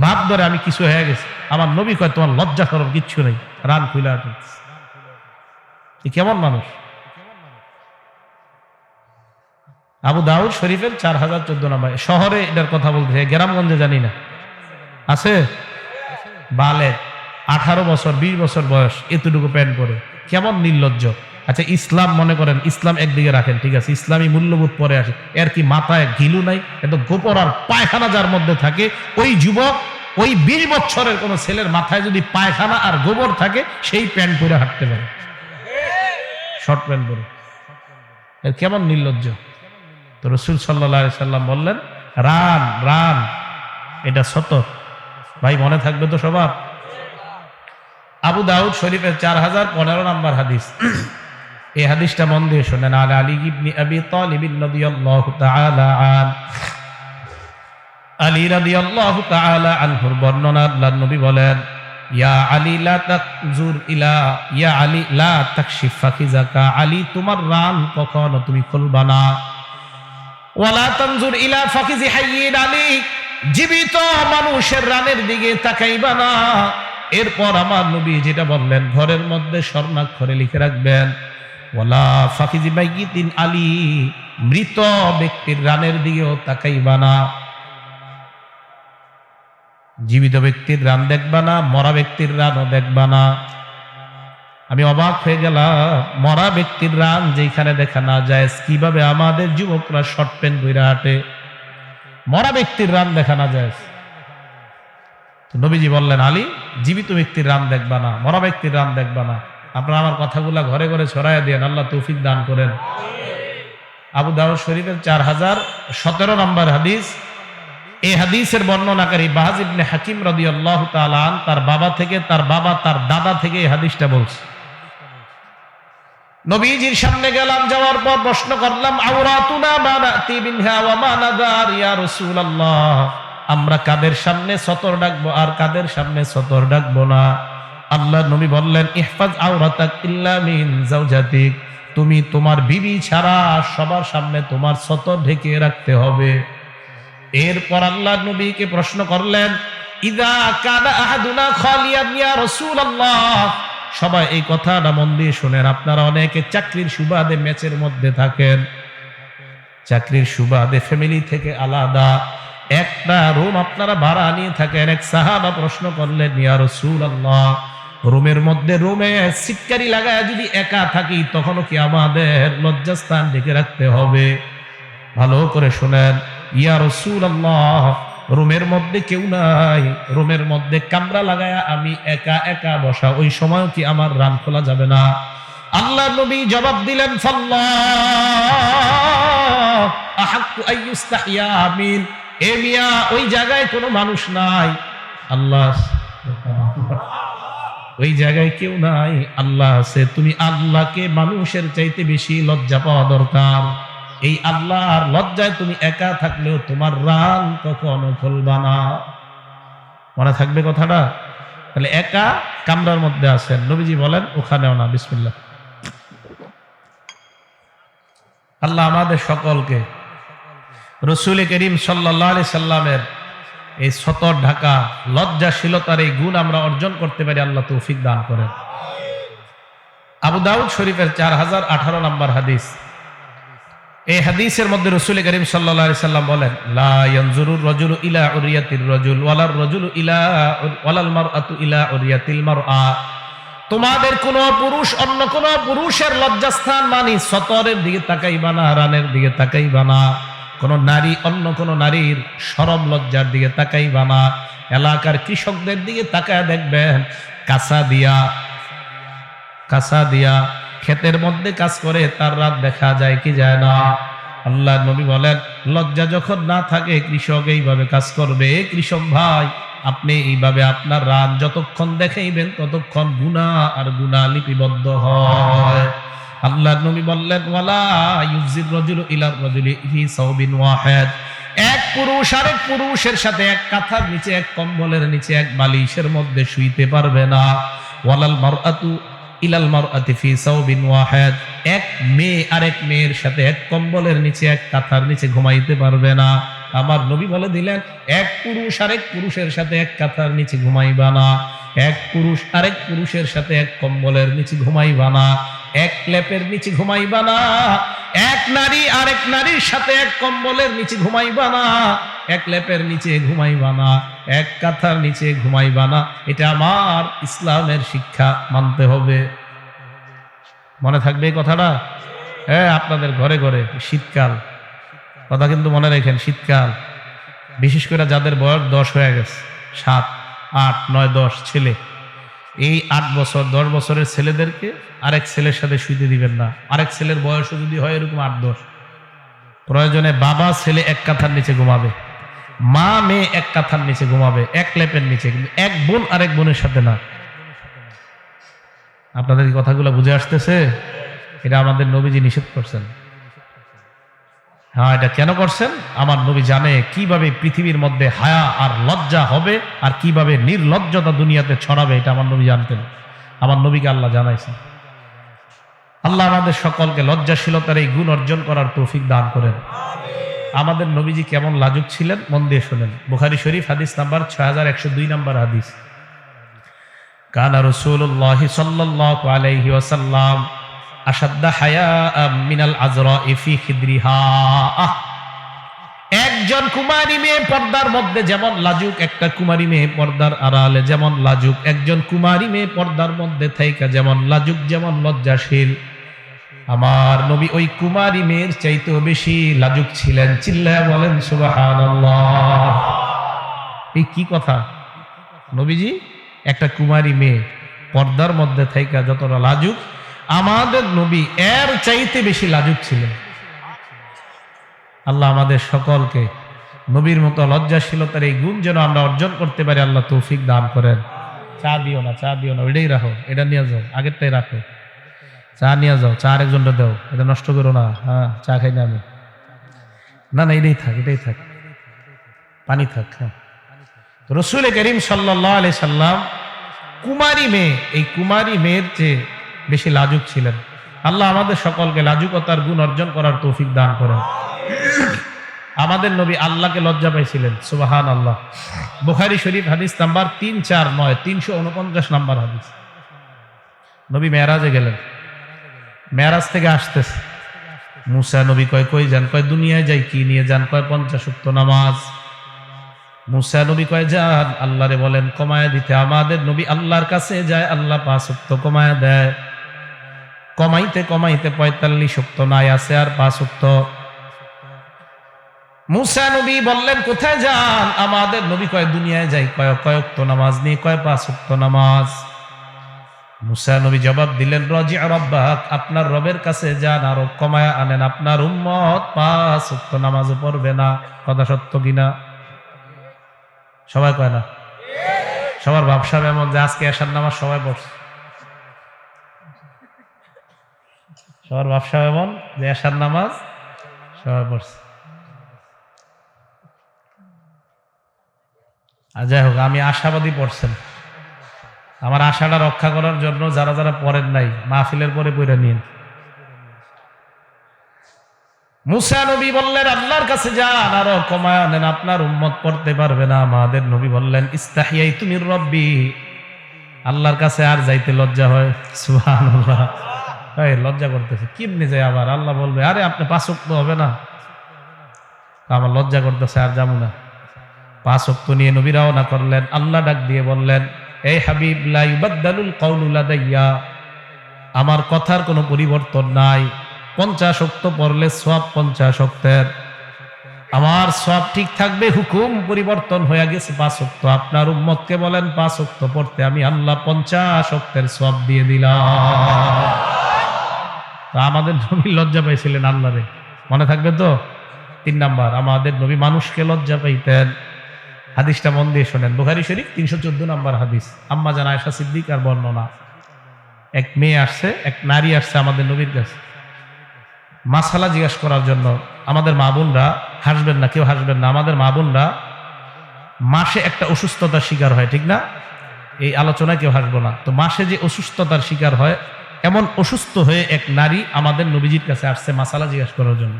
ভাব ধরে আমি কিছু হয়ে গেছে। আমার নবী কয় তোমার লজ্জা শরম কিচ্ছু নেই, রান খুলে হাঁটে। কেমন মানুষ? আবু দাউদ শরীফের 4014 নম্বর। শহরে এটার কথা বলতে, গ্রামগঞ্জে জানি না আছে। বালে 18 বছর 20 বছর বয়স, এতটুকু প্যান্ট পরে, কেমন নির্লজ্জ। আচ্ছা ইসলাম মনে করেন, ইসলাম একদিকে রাখেন, ঠিক আছে, ইসলামী মূল্যবোধ পরে আসে। এর কি মাথায় ঘিলু নাই? এত গোপর আর পায়খানা যার মধ্যে থাকে, ওই যুবক, ওই 20 বছরের কোন ছেলের মাথায় যদি পায়খানা আর গোবর থাকে, সেই প্যান্ট পরে হাঁটতে পারে, শর্ট প্যান্ট পরে। এর কেমন নির্লজ্জ। তো রাসূল সাল্লাল্লাহু আলাইহি সাল্লাম বললেন, রান রান, এটা সতর। ভাই মনে থাকবে তো সবার? আবু দাউদ শরীফের 4015 নম্বর হাদিস। এই হাদিসটা মন দিয়ে শুনেন। আলী ইবনে আবি তালিব রাদিয়াল্লাহু তাআলা আন, আলী রাদিয়াল্লাহু তাআলা আনহুর বর্ণনা, আল্লাহর নবী বলেন, ইয়া আলী লা তাকজুর ইলা, ইয়া আলী লা তাকশিফ ফাকিজাকা, আলী তোমার রান কখনো তুমি খুলবা না। ওয়ালা তানজুর ইলা ফাকিজি হাইয়িন, আলী জীবিত মানুষের রানের দিকে তাকাইবা না। এরপর আমার নবী যেটা বললেন, ঘরের মধ্যে স্বর্ণাক্ষরে লিখে রাখবেন, ওয়ালা ফাকিজি মাইয়িতিন, আলী মৃত ব্যক্তির রানের দিকেও তাকাইবা না। জীবিত ব্যক্তির রান দেখবা না, মরা ব্যক্তির রানও দেখবা না। আমি অবাক হয়ে গেলাম, মরা ব্যক্তির রান যেখানে দেখা না যায়, কিভাবে আমাদের যুবকরা শর্ট প্যান্ট পরে হাঁটে, মরা ব্যক্তির রান দেখা না যায়। নবীজি বললেন, আলী জীবিত ব্যক্তির রান দেখবা না, মরা ব্যক্তির রান দেখবা না। আপনারা আমার কথাগুলা ঘরে ঘরে ছড়াইয়া দেন, আল্লাহ তৌফিক দান করেন। আবু দাউদ শরীফের 4017 নম্বর হাদিস। এই হাদিসের বর্ণনাকারী বাজ ইবনে হাকিম রাদিয়াল্লাহু তাআলা আন, তার বাবা থেকে, তার বাবা তার দাদা থেকে এই হাদিসটা বলছে। নবীজির সামনে গেলাম, যাওয়ার পর প্রশ্ন করলাম, আওরাতুনা মা নাতি বিনহা ওয়া মা নাদার ইয়া রাসূলুল্লাহ, আমরা কাদের সামনে সতর ডাকবো আর কাদের সামনে সতর ডাকবো না? আল্লাহর নবী বললেন, ইহফাজ আওরাতাক ইল্লা মিন যাওজাতিক, তুমি তোমার বিবি ছাড়া সবার সামনে তোমার সতর ঢেকে রাখতে হবে। এরপর আল্লাহর নবীকে প্রশ্ন করলেন, ইযা কানা আহাদুনা খালিয়ান ইয়া রাসূলুল্লাহ, সবাই এই কথাটা মন দিয়ে শুনেন। আপনারা অনেকে চাকরির সুবাদে ম্যাচের মধ্যে থাকেন, চাকরির সুবাদে ফ্যামিলি থেকে আলাদা একটা রুম আপনারা ভাড়া নিয়ে থাকেন। এক সাহাবা প্রশ্ন করলেন, ইয়া রাসূলুল্লাহ, রুমের মধ্যে রুমে সিটকারি লাগায় যদি একা থাকি, তখনও কি আমাদের লজ্জাস্থান ঢেকে রাখতে হবে? ভালো করে শুনেন, ইয়া রাসূলুল্লাহ, রুমের মধ্যে কেউ নাই, রুমের মধ্যে কামরা লাগায়া আমি একা একা বসা, ওই সময় কি আমার রান খোলা যাবে না? আল্লাহ নবী জবাব দিলেন, ফাল্লাহ আহাক্কু আইয়ুস্তাহিয়া মিন, এ মিয়া ওই জায়গায় কোনো মানুষ নাই, আল্লাহ ওই জায়গায় কেউ নাই, আল্লাহ আছে। তুমি আল্লাহকে মানুষের চাইতে বেশি লজ্জা পাওয়া দরকার। এই আল্লাহর লজ্জায় তুমি একা থাকলেও তোমার রান কখনো খুলবা না। মনে থাকবে কথাটা? তাহলে একা কামরার মধ্যে আছেন, নবীজি বলেন ওখানেও না। বিসমিল্লাহ। আল্লাহ আমাদের সকলকে রাসূল করিম সাল্লাল্লাহু আলাইহি সাল্লামের এই সতর ঢাকা লজ্জাশীলতার এই গুণ আমরা অর্জন করতে পারি, আল্লাহ তৌফিক দান করেন। আবু দাউদ শরীফের 4018 নম্বর হাদিস। এই হাদিসের মধ্যে রাসূল করিম সাল্লাল্লাহু আলাইহি সাল্লাম বলেন, লা ইয়ানজুরুর রাজুলু ইলা উরিয়াতির রাজুল ওয়ালার রাজুলু ইলা ওয়ালাল মারআতু ইলা উরিয়াতিল মারআ, তোমাদের কোন পুরুষ অন্য কোন পুরুষের লজ্জাস্থান মানে সতরের দিকে তাকাইবা না, রানের দিকে তাকাইবা না। কোন নারী অন্য কোন নারীর শরম লজ্জার দিকে তাকাইবা না। এলাকার কৃষকদের দিকে তাকায় দেখবেন, কাঁচা দিয়া ক্ষেতের মধ্যে কাজ করে, তার রাত দেখা যায় কি যায় না? আল্লাহ নবী বলেন, লজ্জা যখন না থাকে কৃষক এইভাবে কাজ করবে। কৃষক ভাই, আপনি এইভাবে আপনার রান যতক্ষণ দেখাইবেন ততক্ষণ গুনাহ আর গুনাহ লিপিবদ্ধ হয়। আল্লাহ নবী বললেন, ওয়ালা ইউজির রাজুলু ইলা রাজুলি ফি সাওবিন ওয়াহিদ, এক পুরুষ আরেক পুরুষের সাথে এক কাঁথার নিচে, এক কম্বলের নিচে, এক বালিশের মধ্যে শুইতে পারবে না। ওয়ালাল মারআতু ইলাল মারআতি ফি সাওবিন ওয়াহিদ, এক মেয়ে আরেক মেয়ের সাথে এক কম্বলের নিচে, এক কাঁথার নিচে ঘুমাইতে পারবে না। আমার নবী বলে দিলেন, এক পুরুষ আরেক পুরুষের সাথে এক কাঁথার নিচে ঘুমাইবা না, এক পুরুষ আরেক পুরুষের সাথে এক কম্বলের নিচে ঘুমাইবা না, এক লেপের নিচে ঘুমাইবা না, এক নারী আরেক নারীর সাথে এক কম্বলের নিচে ঘুমাইবা না, এক লেপের নিচে ঘুমাইবা না, এক কাঁথার নিচে ঘুমাইবা না। এটা আমার ইসলামের শিক্ষা, মানতে হবে। মনে থাকবে এই কথাটা? হ্যাঁ, আপনাদের ঘরে ঘরে শীতকাল, কথা কিন্তু মনে রাখেন, শীতকাল বিশেষ করে যাদের বয়স 10 হয়ে গেছে, 7, 8, 9, 10 ছেলে, এই 8 বছর 10 বছরের ছেলেদেরকে আরেক ছেলের সাথে শুইতে দিবেন না। আরেক ছেলের বয়স যদি হয় এরকম 8-10, প্রয়োজনে বাবা ছেলে এক কাঁথার নিচে ঘুমাবে, মা মেয়ে এক কাঁথার নিচে ঘুমাবে, এক লেপের নিচে, কিন্তু এক বোন আরেক বোনের সাথে না। আপনাদের এই কথাগুলো বুঝে আসতেছে? এটা আমাদের নবীজি নিষেধ করছেন। হ্যাঁ, এটা কেন করছেন? আমার নবী জানে কিভাবে পৃথিবীর মধ্যে হায়া আর লজ্জা হবে আর কিভাবে নির্লজ্জতা দুনিয়াতে ছড়াবে। এটা আমার নবী জানতেন, আমার নবীকে আল্লাহ জানাইছেন। আল্লাহ আমাদের সকলকে লজ্জাশীলতার এই গুণ অর্জন করার তৌফিক দান করেন। আমাদের নবীজি কেমন লাজুক ছিলেন মন দিয়ে শোনেন। বুখারী শরীফ হাদিস নাম্বার 6102 নাম্বার হাদিস। কানা রাসূলুল্লাহ সাল্লাল্লাহু আলাইহি ওয়াসাল্লাম আশাদ্দা হায়াআম মিনাল আযরা'i ফি খিদরিহা। একজন কুমারী মেয়ে পর্দার মধ্যে যেমন লাজুক, একটা কুমারী মেয়ে পর্দার আড়ালে যেমন লাজুক, একজন কুমারী মেয়ে পর্দার মধ্যে থাইকা যেমন লাজুক, যেমন লজ্জাশীল, আমার নবী ওই কুমারী মেয়ের চাইতেও বেশি লাজুক ছিলেন। চিল্লায়া বলেন সুবহানাল্লাহ। এই কি কথা? নবীজি একটা কুমারী মেয়ে পর্দার মধ্যে থাইকা যতটা লাজুক, আমাদের নবী এর চাইতে বেশি লাজুক ছিলেন। আল্লাহ আমাদের সকলকে নবীর মতো লজ্জাশীলতার এই গুণ যেন আমরা অর্জন করতে পারি, আল্লাহ তৌফিক দান করেন। চা দিও না, চা দিও না, ওইটাই রাখো, এটা নিয়ে যাও, আগেরটাই রাখো। চা নিয়ে যাও, চা আরেকজনটা দাও, এটা নষ্ট করো না। হ্যাঁ, চা খাই না আমি, না না, এটাই থাক, এটাই থাক, পানি থাক। হ্যাঁ, রাসূল করিম সাল্লাল্লাহু আলাইহি সাল্লাম কুমারী মেয়ে, এই কুমারী মেয়ের চেয়ে বেশি লাজুক ছিলেন। আল্লাহ আমাদের সকলকে লাজুকতার গুণ অর্জন করার তৌফিক দান করেন। আমাদের নবী আল্লাহকে লজ্জা পাইছিলেন, সুবহানাল্লাহ। বুখারী শরীফ হাদিস নাম্বার 349, 349 নাম্বার হাদিস। নবী মেরাজে গেলেন, মেরাজ থেকে আসতেছে, মুসা নবী কয় কই যান? কয় দুনিয়ায় যাই, কি নিয়ে যান? কয় 50 ওয়াক্ত নামাজ। মুসা নবী কয় যান, আল্লাহরে বলেন কমায় দিতে। আমাদের নবী আল্লাহর কাছে যায়, আল্লাহ 5 ওয়াক্ত কমায় দেয়। কমাইতে কমাইতে 45 ওয়াক্ত নাই আছে আর 5 ওয়াক্ত। মুসা নবী বললেন কোথায় যান? আমাদের নবী কয় দুনিয়ায় যাই। কয় ওয়াক্ত নামাজ নিয়ে? কয় 5 ওয়াক্ত নামাজ। মুসা নবী জবাব দিলেন, রাজি' রাব্বাক, আপনার রবের কাছে যান, আরো কমায় আনেন, আপনার উম্মত 5 ওয়াক্ত নামাজও পড়বে না। কথা সত্য কিনা? সবাই কয় না? সবার ভাবসাব এমন যে আজকে এশার নামাজ সবাই পড়ছে। সবার ভাবসাব এমন যে এশার নামাজ সবাই পড়ছে। আর যাই হোক, আমি আশাবাদী পড়ছেন। আমার আশাটা রক্ষা করার জন্য যারা যারা পড়েন নাই, মাহফিলের পরে পড়ে নিন। মুসা নবী বললেন আল্লাহর কাছে যান, আরো কমায় আনেন, আপনার উম্মত পড়তে পারবে না। আমাদের নবী বললেন ইস্তাহিয়াইতু মির রাব্বি, আল্লাহর কাছে আর যাইতে লজ্জা হয়। সুবহানাল্লাহ, এই লজ্জা করতেছে, কেমনে যায় আবার? আল্লাহ বলবে আরে আপনি 5 ওয়াক্ত হবে না, আমার লজ্জা করতেছে, আর যাবো না। 5 ওয়াক্ত নিয়ে নবী রওনা করলেন। আল্লাহ ডাক দিয়ে বললেন, এই হাবিব, লা ইউবাদদালুল কাউলু লাদাইয়া, আমার কথার কোনো পরিবর্তন নাই। 50 ওয়াক্ত পড়লে সওয়াব 50 ওয়াক্তের, আমার সওয়াব ঠিক থাকবে। হুকুম পরিবর্তন হয়ে গেছে 5 ওয়াক্ত। আপনার উম্মতকে বলেন 5 ওয়াক্ত পড়তে, আমি আল্লাহ 50 ওয়াক্তের সওয়াব দিয়ে দিলাম। তা আমাদের নবী লজ্জা পাইছিলেন আল্লাহরে, মনে থাকবে তো? 3 নাম্বার, আমাদের নবী মানুষকে লজ্জা পাইতেন। হাদিসটা মন দিয়ে শোনেন, বুখারী শরীফ 314 নাম্বার হাদিস। আম্মা জান আয়েশা সিদ্দিকার বর্ণনা। এক মেয়ে আসছে, এক নারী আসছে আমাদের নবীর কাছে মাসালা জিজ্ঞাসা করার জন্য। আমাদের মা বোনরা, হাসবেন না, কেউ হাসবেন না, আমাদের মা বোনরা মাসে একটা অসুস্থতার শিকার হয়, ঠিক না? এই আলোচনায় কেউ হাসবো না। তো মাসে যে অসুস্থতার শিকার হয়, এমন অসুস্থ হয়ে এক নারী আমাদের নবীজির কাছে আসছে মাসালা জিজ্ঞাসা করার জন্য।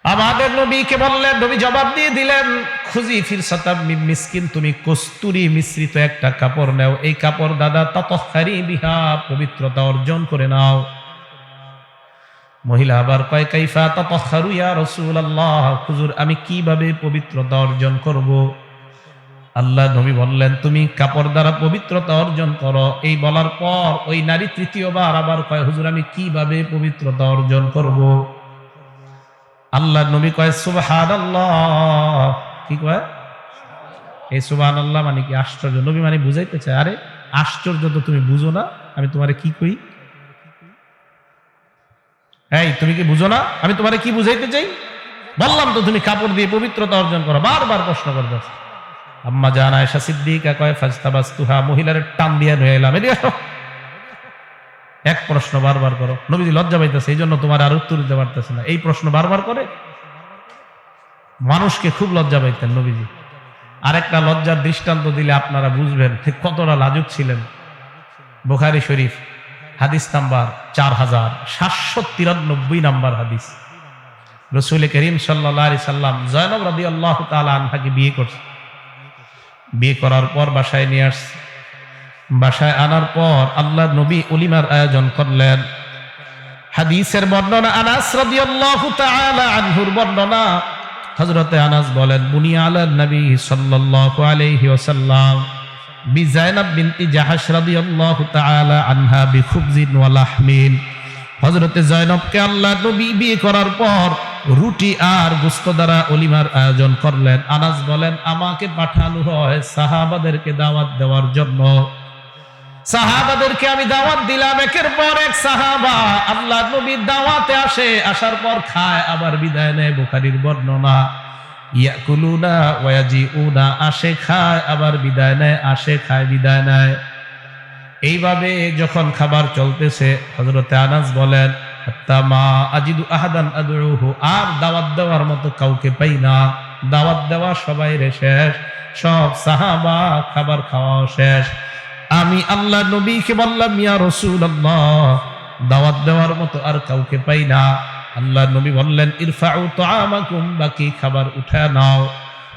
আমাদের নবীকে বললেন, নবী জবাব দিয়ে দিলেন, খুজি ফিরসাতাম মিন মিসকিন, তুমি কস্তুরী মিশ্রিত একটা কাপড় নাও, এই কাপড় দাদা তাতাহহারি বিহা, পবিত্রতা অর্জন করে নাও। মহিলা আবার কয়, কাইফা তাতাহহারু ইয়া রাসূলুল্লাহ, হুজুর আমি কিভাবে পবিত্রতা অর্জন করব? আল্লাহ নবী বললেন, তুমি কাপড় দ্বারা পবিত্রতা অর্জন করো। এই বলার পর ওই নারী তৃতীয়বার আবার কয়, হুজুর আমি কিভাবে পবিত্রতা অর্জন করব? আল্লাহ নবী কয়, সুবহানাল্লাহ। কি কয়? এই সুবহানাল্লাহ মানে কি? আশ্চর্য। নবী মানে বুঝাইতে চায়, আরে আশ্চর্য তো তুমি বুঝো না, আমি তোমারে কি কই? এই তুমি কি বুঝো না আমি তোমারে কি বুঝাইতে চাই? বললাম তো তুমি কাপড় দিয়ে পবিত্রতা অর্জন করো। বারবার প্রশ্ন করবে। আম্মা জান আয়েশা সিদ্দিকা কয়, ফাজতাবাসতুহা, মহিলার টান দিয়ে নিয়ে এলাম, এদিকে আসো, এক প্রশ্ন বারবার করো। নবীজি লজ্জা পাইতেছে, এই জন্য তোমার আর উত্তর দিতে পারতেছে না। এই প্রশ্ন বারবার করে মানুষকে খুব লজ্জা পাইতেন নবীজি। আরেকটা লজ্জার দৃষ্টান্ত দিলে আপনারা বুঝবেন ঠিক কতটা লাজুক ছিলেন। বুখারী শরীফ হাদিস নাম্বার 4793 নাম্বার হাদিস। রাসূল করিম সাল্লাল্লাহু আলাইহি সাল্লাম যায়েনব রাদিয়াল্লাহু তাআলা আনহাকে বিয়ে করছে। বিয়ে করার পর বাসায় নিয়ে আসছে। বাসায় আনার পর আল্লাহ নবী ওলিমার আয়োজন করলেন। হাদিসের বর্ণনা, আনাস রাদিয়াল্লাহু তাআলা আনহুর বর্ণনা। হযরতে আনাস বলেন, বুনিয়া আলান নবী সাল্লাল্লাহু আলাইহি ওয়াসাল্লাম বিজাইনাব বিনতি জাহাশ রাদিয়াল্লাহু তাআলা আনহা বিখুবজিন ওয়া লাহমিন। হযরতে জয়নবকে আল্লাহ নবী বিয়ে করার পর রুটি আর গোশত দ্বারা ওলিমার আয়োজন করলেন। আনাস বলেন, আমাকে পাঠানো হয় সাহাবাদেরকে দাওয়াত দেওয়ার জন্য। সাহাবাদেরকে আমি দাওয়াত দিলাম, একের পর এক সাহাবা আল্লাহ নবীর দাওয়াতে আসে, আসার পর খায় আবার বিদায় নেয়। বুখারীর বর্ণনা, ইয়াকুলুনা ওয়া ইয়াজিউনা, আসে খায় আবার বিদায় নেয়, আসে খায় বিদায় নেয়। এইভাবে যখন খাবার চলতেছে, হযরতে আনাস বলেন, হাত্তা মা আজিদু আহাদান আদউহু, আর দাওয়াত দেওয়ার মতো কাউকে পাই না। দাওয়াত দেওয়া সবাই শেষ, সব সাহাবা খাবার খাওয়া শেষ। আমি আল্লাহ নবীকে বললাম, ইয়া রাসূলুল্লাহ, দাওয়াত দেওয়ার মতো আর কাউকে পাই না। আল্লাহ নবী বললেন, ইরফাউ তাআমাকুম, বাকি খাবার উঠা নাও।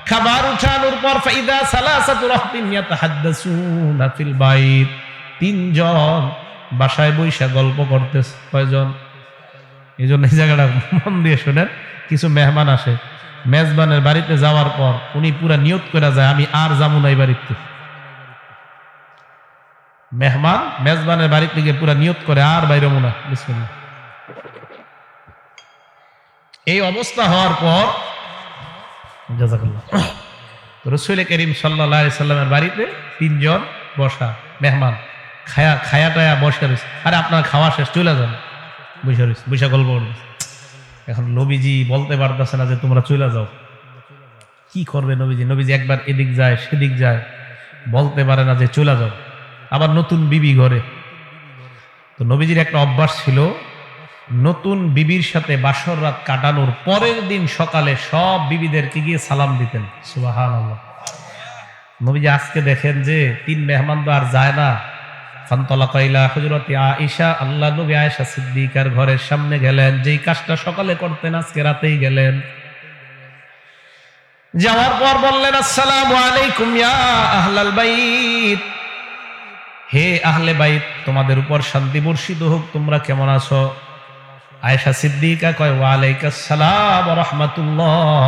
খাবার উঠানোর পর ফাইদা সালাসাতু রাহতিন ইয়াতাহাদ্দাসুনা ফিল বাইত, 3 জন বাসায় বৈশা গল্প করতেছে। কয়জন? এই জন্য এই জায়গাটা মন দিয়ে শোনেন। কিছু মেহমান আসে, মেজবানের বাড়িতে যাওয়ার পর উনি পুরা নিয়ত করে যায়, আমি আর যাবো না এই বাড়িতে। মেহমান মেজবানের বাড়ি থেকে পুরা নিয়ত করে আর বাইরে মনে। বিসমিল্লাহ। এই অবস্থা হওয়ার পর জাযাকাল্লাহ, রাসূল করিম সাল্লাল্লাহু আলাইহি সাল্লামের বাড়িতে 3 জন বসা মেহমান, খায়াটায়া বসে রয়েছে। আরে আপনার খাওয়া শেষ, চলে যান। বসে রয়েছে, বৈশা গল্প করবে। এখন নবীজি বলতে পারতেছে না যে তোমরা চলে যাও। কি করবে নবীজি? নবীজি একবার এদিক যায় সেদিক যায়, বলতে পারে না যে চলে যাও। আবার নতুন বিবি ঘরে। তো নবীজির একটা অভ্যাস ছিল, নতুন বিবির সাথে বাসর রাত কাটানোর পরের দিন সকালে সব বিবিদেরকে গিয়ে সালাম দিতেন। সুবহানাল্লাহ। নবীজি আজকে দেখেন যে 3 মেহমান তো আর যায় না। ফান্তলাকা ইলা হুজরাতি আয়েশা, আল্লাহ নবী আয়েশা সিদ্দিকার ঘরের সামনে গেলেন। যেই কাজটা সকালে করতেন আজকে রাতেই গেলেন। যাওয়ার পর বললেন, আসসালামু আলাইকুম ইয়া আহলাল বাইত, হে আহলে বাইত, তোমাদের উপর শান্তি বর্ষিত হোক, তোমরা কেমন আছো? আয়েশা সিদ্দিকা কয়, ওয়া আলাইকাস সালাম ওয়া রাহমাতুল্লাহ,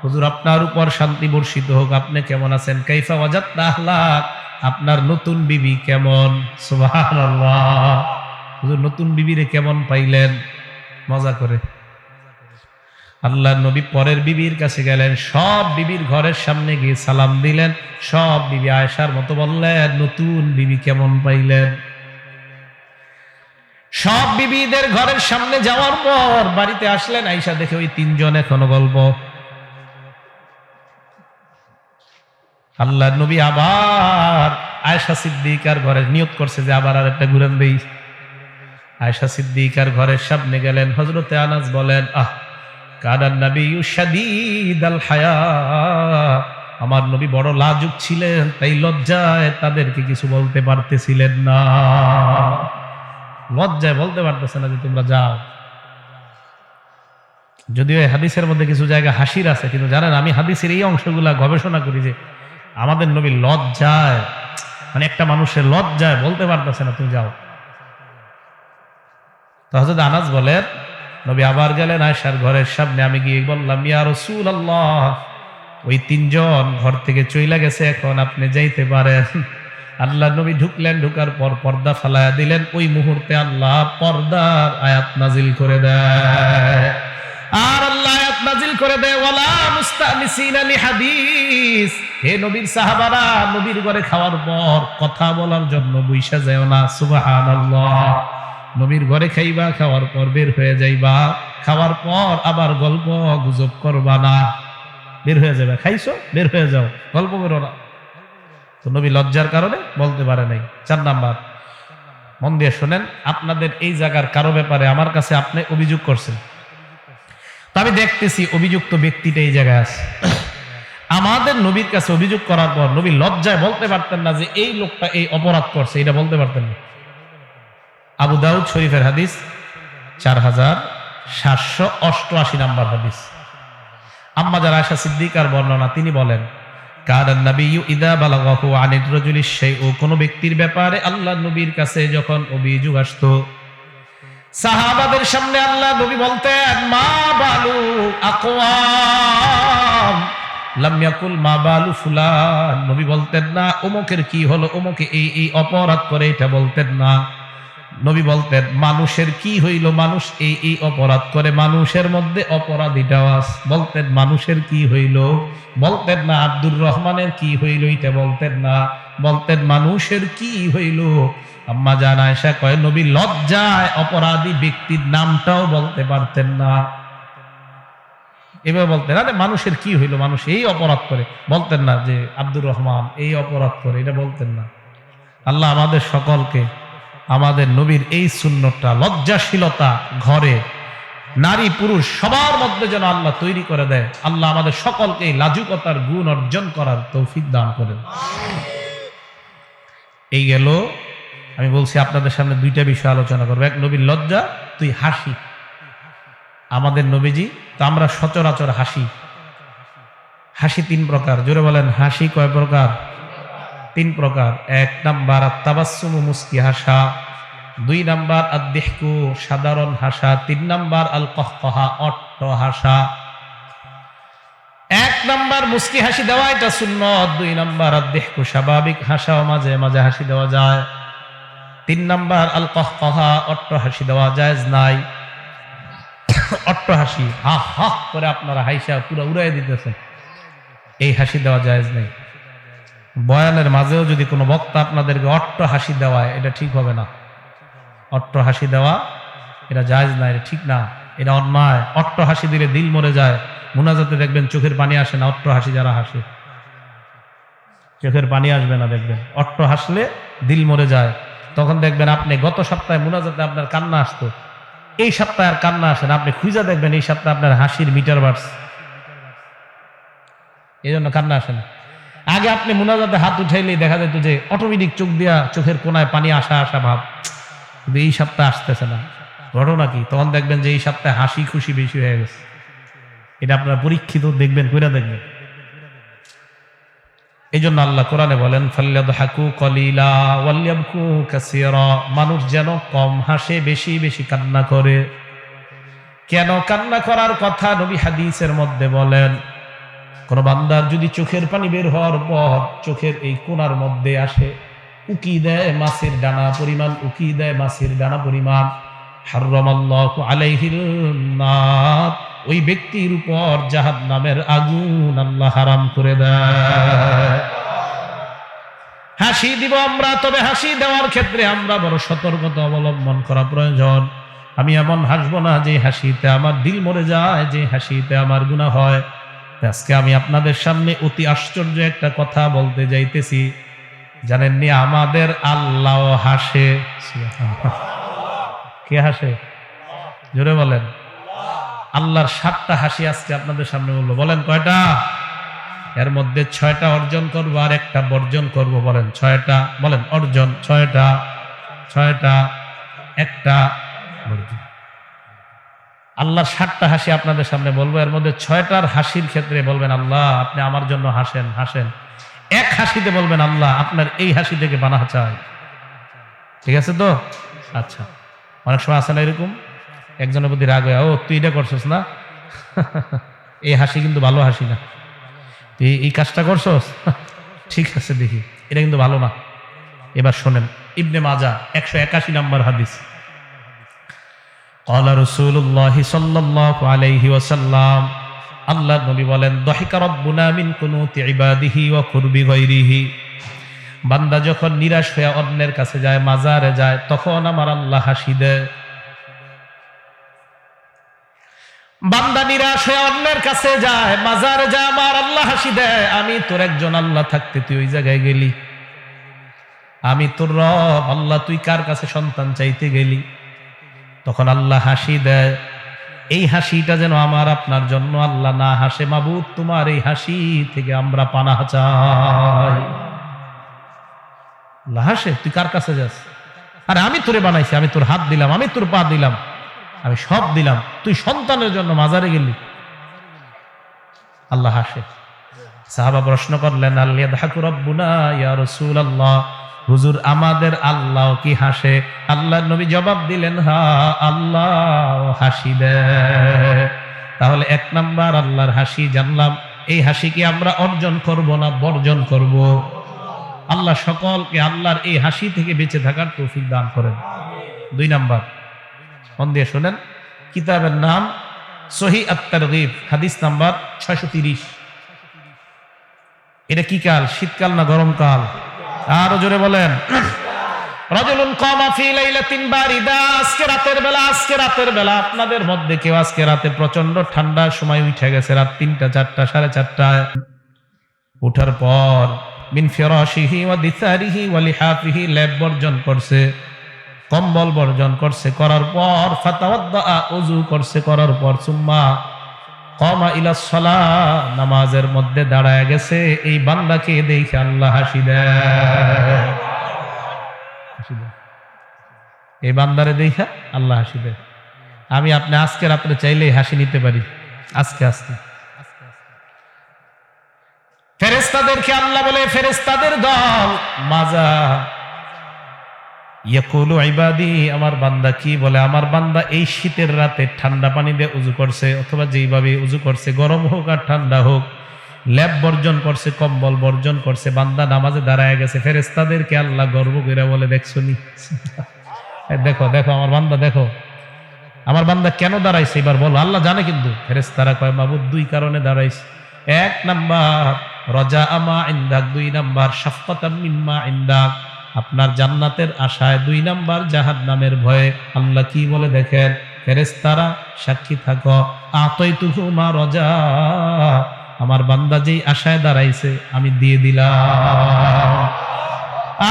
হুজুর আপনার উপর শান্তি বর্ষিত হোক, আপনি কেমন আছেন? কাইফা ওয়াজাদতা আহলাক, আপনার নতুন বিবি কেমন? সুবহানাল্লাহ। হুজুর নতুন বিবিরে কেমন পাইলেন? মজা করে। আল্লাহ নবী পরের বিবির কাছে গেলেন, সব বিবির ঘরের সামনে গিয়ে সালাম দিলেন। সব বিবি আয়েশার মতো বললেন, নতুন বিবি কেমন পাইলেন? সব বিবিদের ঘরের সামনে যাওয়ার পর বাড়িতে আসলেন, আয়েশা দেখে ওই তিনজন এখনো গল্প। আল্লাহর নবী আবার আয়েশা সিদ্দিকার ঘরে নিয়ত করছে যে আবার আর একটা ঘুরান দেই। আয়েশা সিদ্দিকার ঘরের সামনে গেলেন। হযরতে আনাস বলেন, কানান নাবিয়্যু শাদীদাল হায়া, আমার নবী বড় লাজুক ছিলেন, তাই লজ্জায় তাদেরকে কিছু বলতে পারতেছিলেন না। লজ্জায় বলতে পারতেছে না যে তোমরা যাও। যদিও এই হাদিসের মধ্যে কিছু জায়গা হাসির আছে, কিন্তু জানেন আমি হাদিসের এই অংশগুলা গবেষণা করি যে আমাদের নবী লজ্জায়, মানে একটা মানুষের লজ্জায় বলতে পারতেছে না তুমি যাও। তো হযরত আনাস বলেন, নবী আবার গেলেন আয়েশার ঘরের সামনে। আমি গিয়ে বললাম, ইয়া রাসূলুল্লাহ, ওই তিনজন ঘর থেকে চইলা গেছে, এখন আপনি যাইতে পারেন। আল্লাহ নবী ঢুকলেন, ঢুকার পর পর্দা ফালায়া দিলেন। ওই মুহূর্তে আল্লাহ পর্দার আয়াত নাজিল করে দেয়। আর আল্লাহ আয়াত নাজিল করে দেয়, ওয়ালা মুস্তানিসিনা লিহাদিস, হে নবীর সাহাবারা, নবীর ঘরে খাওয়ার পর কথা বলার জন্য বইসা যাও না। সুবহানাল্লাহ। নবীর ঘরে খাইবা, খাওয়ার পর বের হয়ে যাইবা, খাওয়ার পর আবার গল্প গুজব করবা না, বের হয়ে যাবে। খাইছো, বের হয়ে যাও, গল্প করো না। তো নবী লজ্জার কারণে বলতে পারে নাই। 4 নাম্বার, মন দিয়ে শোনেন, আপনাদের এই জায়গার কারো ব্যাপারে আমার কাছে আপনি অভিযোগ করছেন, তো আমি দেখতেছি অভিযুক্ত ব্যক্তিটা এই জায়গায় আছে। আমাদের নবীর কাছে অভিযোগ করার পর নবী লজ্জায় বলতে পারতেন না যে এই লোকটা এই অপরাধ করছে, এটা বলতে পারতেন না। আবু দাউদ শরীফের হাদিস 4788 নাম্বার হাদিস। আম্মা যারা আয়েশা সিদ্দিকার বর্ণনা, তিনি বলেন, কানান নাবিয়্যু ইযা বালাগাহু আনির রাজুলি শাইউ, কোন ব্যক্তির ব্যাপারে আল্লাহর নবীর কাছে যখন অভিযোগ আসতো, সাহাবাদের সামনে আল্লাহ নবী বলতেন, মা বালু আকওয়াম লাম ইয়াকুল মা বালু ফুলান, নবী বলতেন না অমুকের কি হলো, অমুকে এই অপরাধ করে, এটা বলতেন না। নবী বলতেন মানুষের কি হইল, মানুষ এই অপরাধ করে, মানুষের মধ্যে অপরাধীটাও আছে। বলতেন মানুষের কি হইল, বলতেন না আব্দুর রহমানের কি হইল, এটা বলতেন না, বলতেন মানুষের কি হইল। আম্মা জান আয়েশা কয়, নবী লজ্জায় অপরাধী ব্যক্তির নামটাও বলতে পারতেন না। এভাবে বলতেন, আরে মানুষের কি হইল, মানুষ এই অপরাধ করে, বলতেন না যে আব্দুর রহমান এই অপরাধ করে, এটা বলতেন না। আল্লাহ আমাদের সকলকে আমাদের নবীর এই সুন্নতটা, লজ্জাশীলতা ঘরে নারী পুরুষ সবার মধ্যে যেন আল্লাহ তৈরি করে দেয়। আল্লাহ আমাদের সকলকে এই লাজুকতার গুণ অর্জন করার তৌফিক দান করেন। এই গেল, আমি বলছি আপনাদের সামনে 2টা বিষয় আলোচনা করবো। এক, নবীর লজ্জা, তুই হাসি। আমাদের নবীজি তো আমরা সচরাচর হাসি। হাসি 3 প্রকার, জোরে বলেন হাসি কয় প্রকার? 3 প্রকার। 1 নাম্বার আত-তাবাসসুমু, মুস্কি হাসা। 2 নাম্বার আদ-দিহকু, সাধারণ হাসা। 3 নাম্বার আল-কহকহা, অট্ট হাসা। 1 নাম্বার মুস্কি হাসি দেওয়া, এটা সুন্নাত। 2 নাম্বার আদ-দিহকু, স্বাভাবিক হাসাও মাঝে মাঝে হাসি দেওয়া যায়। 3 নাম্বার আল-কহকহা, অট্ট হাসি দেওয়া জায়েজ নাই। অট্ট হাসি, হা হা করে আপনারা হাইসা পুরো উড়াই দিতেছেন, এই হাসি দেওয়া জায়েজ নেই। বয়ানের মাঝেও যদি কোনো বক্তা আপনাদেরকে অট্ট হাসি দেওয়ায়, এটা ঠিক হবে না। অট্ট হাসি দেওয়া এটা জায়েজ না, এটা ঠিক না, এটা অন্যায়। অট্ট হাসি দিলে দিল মরে যায়। মুনাজাতে দেখবেন চোখের পানি আসে না, অট্ট হাসি যারা হাসে চোখের পানি আসবে না, দেখবেন অট্ট হাসলে দিল মরে যায়। তখন দেখবেন আপনি গত সপ্তাহে মুনাজাতে আপনার কান্না আসতো, এই সপ্তাহে আর কান্না আসে না, আপনি খুঁজে দেখবেন এই সপ্তাহে আপনার হাসির মিটার বাড়ছে, এই জন্য কান্না আসে না। আগে আপনি মুনাজাতে হাত উঠাইলেই দেখা যেত যে অটোমেটিক চোখ দিয়া চোখের কোনায় পানি আসা আসা ভাব, কিন্তু এই সপ্তাহে আসতেছে না। ঘটনা কি? তখন দেখবেন যে এই সপ্তাহে হাসি খুশি বেশি হয়ে গেছে। এটা আপনারা পরীক্ষিত দেখবেন, কইরা দেখবেন। এই জন্য আল্লাহ কোরআনে বলেন, ফাল্যাদহাকু কলিলা ওয়ালইয়াবকু কাসীরা, মানুষ যেন কম হাসে, বেশি বেশি কান্না করে। কেন কান্না করার কথা নবী হাদিসের মধ্যে বলেন, কোন বান্দার যদি চোখের পানি বের হওয়ার পর চোখের এই কোণার মধ্যে আসে, উকি দেয় মাছের ডানা পরিমাণ, উকি দেয় মাছের ডানা পরিমাণ, হারামাল্লাহু আলাইহিল নার, ওই ব্যক্তির উপর জাহান্নামের আগুন আল্লাহ হারাম করে দেয়। হাসি দিব আমরা, তবে হাসি দেওয়ার ক্ষেত্রে আমরা বড় সতর্কতা অবলম্বন করা প্রয়োজন। আমি এমন হাসবো না যে হাসিতে আমার দিল মরে যায়, যে হাসিতে আমার গুনাহ হয়। আজকে আমি আপনাদের সামনে অতি আশ্চর্য একটা কথা বলতে যাইতেছি। জানেননি আমাদের আল্লাহ হাসে। কে হাসে? জোরে বলেন। আল্লাহর 7টা হাসি আজকে আপনাদের সামনে বলবো। বলেন কয়টা? এর মধ্যে 6টা অর্জন করবো আর একটা বর্জন করব। বলেন 6টা। বলেন অর্জন 6টা, 6টা, একটা বর্জন। আল্লাহর 7টা হাসি আপনাদের সামনে বলবো। এর মধ্যে 6টার হাসির ক্ষেত্রে বলবেন আল্লাহ আপনি আমার জন্য হাসেন, হাসেন। এক হাসিতে বলবেন আল্লাহ আপনার এই হাসি থেকে পানাহ চাই। ঠিক আছে তো? আচ্ছা, অনেক সময় আছে না এরকম, একজনের প্রতি রাগ হয়, ও তুই এটা করছস না, এই হাসি কিন্তু ভালো হাসি না, তুই এই কাজটা করছস, ঠিক আছে দেখি, এটা কিন্তু ভালো না। এবার শোনেন, ইবনে মাজাহ 181 নম্বর হাদিস। ক্বালা রাসূলুল্লাহ সাল্লাল্লাহু আলাইহি ওয়াসাল্লাম, আল্লাহর নবী বলেন, দাহিকা রাব্বুনা মিন কুনুতি ইবাদিহি ওয়া কুরবি গায়রিহি। বান্দা যখন নিরাশ হয়ে অন্যের কাছে যায়, মাজারে যায়, তখন আমার আল্লাহ হাসি দেয়। বান্দা নিরাশ হয়ে অন্যের কাছে যায়, মাজারে যায়, আমার আল্লাহ হাসি দেয়। আমি তোর একজন আল্লাহ থাকতে তুই ওই জায়গায় গেলি, আমি তোর রব আল্লাহ, তুই কার কাছে সন্তান চাইতে গেলি? তখন আল্লাহ হাসি দেয়। এই হাসিটা যেন আমার আপনার জন্য আল্লাহ না হাসে। মাবুদ তোমার এই হাসি থেকে আমরা পানাহ চাই। আল্লাহ হাসে, তুই কার কাছে যাস? আরে আমি তোরে বানাইছি, আমি তোর হাত দিলাম, আমি তোর পা দিলাম, আমি সব দিলাম, তুই সন্তানের জন্য মাজারে গেলি। আল্লাহ হাসে। সাহাবা প্রশ্ন করলেন, আল ইয়াদহাকু রাব্বুনা ইয়া রাসূলুল্লাহ, হুজুর আমাদের আল্লাহ কি হাসে? আল্লাহর নবী জবাব দিলেন, হ্যাঁ আল্লাহ হাসি দেয়। তাহলে 1 নাম্বার আল্লাহর হাসি জানলাম। এই হাসি কি আমরা অর্জন করব না বর্জন করব? আল্লাহ সকলকে আল্লাহর এই হাসি থেকে বেঁচে থাকার তৌফিক দান করেন। 2 নাম্বার, মন দিয়ে শুনেন, কিতাবের নাম সহিহ আত-তারগীব, হাদিস নাম্বার 630। এটা কি কাল? শীতকাল না গরমকাল? আরো জোরে বলেন। রাজুলুন কামা ফি লাইলাতিন বারিদা, আজকে রাতের বেলা, আজকে রাতের বেলা আপনাদের মধ্যে কেউ আজকে রাতে প্রচন্ড ঠান্ডার সময় উঠে গেছে, রাত 3টা 4টা 4:30টায়। উঠার পর মিন ফিরাশিহি ওয়া দিসারিহি ওয়া লিহাফিহি, লেপ বর্জন করছে, কম্বল বর্জন করছে, করার পর ফাতাওয়াদ্দা, ওযু করছে, করার পর সুম্মা কামা ইলাস সালাহ, নামাজের মধ্যে দাঁড়ায় গেছে। এই বান্দাকে দেখে আল্লাহ হাসি দেয়। এই বান্দারে দেখে আল্লাহ হাসি দেয়। আমি আপনি আজকে রাত্রে চাইলেই হাসি নিতে পারি, আজকে আজকে। ফেরেশতাদেরকে আল্লাহ বলে, ফেরেশতাদের দল মাজা ইয়াকুলু ইবাদি, আমার বান্দা কি বলে? আমার বান্দা এই শীতের রাতে ঠান্ডা পানি দিয়ে উযু করছে, অথবা যেইভাবে উযু করছে, গরম হোক আর ঠান্ডা হোক, লেপ বর্জন করছে, কম্বল বর্জন করছে, বান্দা নামাজে দাঁড়ায় গেছে। ফেরেশতাদেরকে আল্লাহ গর্ব করে বলে, দেখছনি, দেখো দেখো আমার বান্দা, দেখো আমার বান্দা কেন দাঁড়াইছে, এবার বলো। আল্লাহ জানে, কিন্তু ফেরেশতারা কয় মাবুদ 2 কারণে দাঁড়াইছে। 1 নাম্বার রাজা আমা ইনদাক, 2 নাম্বার শাফকাতাম মিম্মা ইনদাক, আপনার জান্নাতের আশায়, 2 নাম্বার জাহান্নামের ভয়ে। আল্লাহ কি বলে দেখেন, ফেরেশতারা সাক্ষী থাকো, আতাইতুহু মা রাজা, আমার বান্দা যেই আশায় দাঁড়াইছে আমি দিয়ে দিলাম,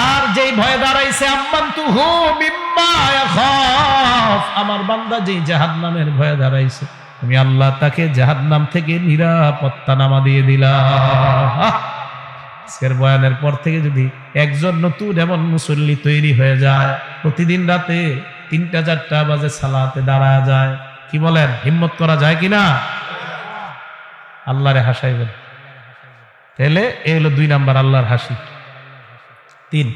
আর যেই ভয়ে দাঁড়াইছে আম্মানতুহু মিম্মা ইয়াখাফ, আমার বান্দা যেই জাহান্নামের ভয়ে দাঁড়াইছে আমি আল্লাহ তাকে জাহান্নাম থেকে নিরাপত্তা নামা দিয়ে দিলাম। আজকের বয়ানের পর থেকে যদি একজন নতুন এমন মুসল্লি তৈরি হয়ে যায়, প্রতিদিন রাতে 3টা 4টা বাজে সালাতে দাঁড়ায় যায়, কি বলেন, হিম্মত করা যায় কিনা? আল্লাহরে হাসাইবেন। তাহলে এই হলো 2 নাম্বার আল্লাহর হাসি। 3,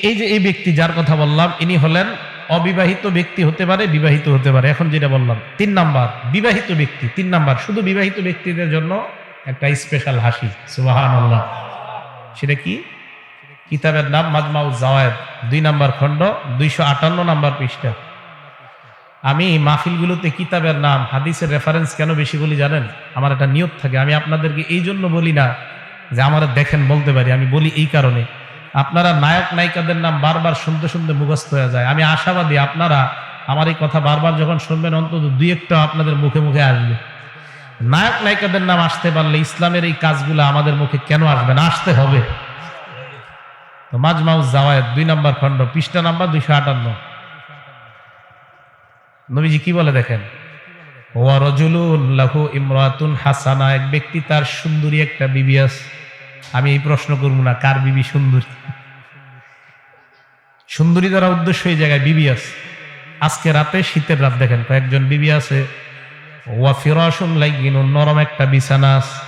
এই যে এই ব্যক্তি যার কথা বললাম, ইনি হলেন অবিবাহিত ব্যক্তি, হতে পারে বিবাহিত হতে পারে। এখন যেটা বললাম 3 নাম্বার বিবাহিত ব্যক্তি। 3 নাম্বার শুধু বিবাহিত ব্যক্তিদের জন্য একটা স্পেশাল হাসি, সুবহানাল্লাহ। সেটা কি? কিতাবের নাম মাজমাউজ জাওয়ায়েদ, 2 নাম্বার খণ্ড, 258 নাম্বার পৃষ্ঠা। আমি মাহফিলগুলোতে কিতাবের নাম, হাদিসের রেফারেন্স কেন বেশি বলি জানেন? আমার একটা নিয়ত থাকে। আমি আপনাদেরকে এই জন্য বলি না যে আমার দেখেন বলতে পারি, আমি বলি এই কারণে আপনারা নায়ক নায়িকাদের নাম বারবার শুনতে শুনতে মুখস্থ হয়ে যায়। আমি আশাবাদী আপনারা আমার এই কথা বারবার যখন শুনবেন অন্তত দুই একটা আপনাদের মুখে মুখে আসবে। নায়ক নায়িকাদের নাম আসতে পারলে ইসলামের এই কাজগুলো আমাদের মুখে কেন আসবে না? আসতে হবে। তো মাজমাউজ জাওয়ায়েদ 2 নম্বর খণ্ড, পৃষ্ঠা নাম্বার 258। নবীজি কি বলে দেখেন, ওয়া রাজুলুন লাহু ইমরাতুন হাসানা, এক ব্যক্তি তার সুন্দরী একটা বিবি আছে। আমি এই প্রশ্ন করব না কার বিবি সুন্দরী, সুন্দরী দ্বারা উদ্দেশ্য এই জায়গায় বিবি আছে। আজকে রাতে, শীতের রাত, দেখেন কয়েকজন বিবি আছে। ওয়া ফিরাশুন লাইয়িনুন, নরম একটা বিছানা আছে।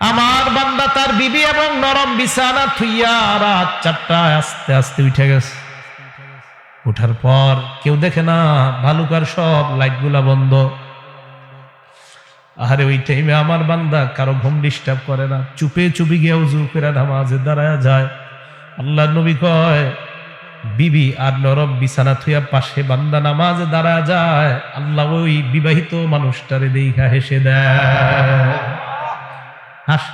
আমার বান্দা তার বিবি এবং নরম বিছানা থুইয়া রাত 4টায় আস্তে আস্তে উঠে গেছে। উঠার পর কেউ দেখে না, ভালুকার সব লাইটগুলা বন্ধ। আরে ওই টাইমে আমার বান্দা কারো ঘুম ডিস্টার্ব করে না, চুপে চুপি গিয়ে উযু করে নামাজে দাঁড়ায় যায়। আল্লাহ নবী কয়, বিবি আর নরম বিছানা থুইয়া পাশে বান্দা নামাজে দাঁড়ায় যায়, আল্লাহ ওই বিবাহিত মানুষটারে দেখা হেসে দেয়। হাসে,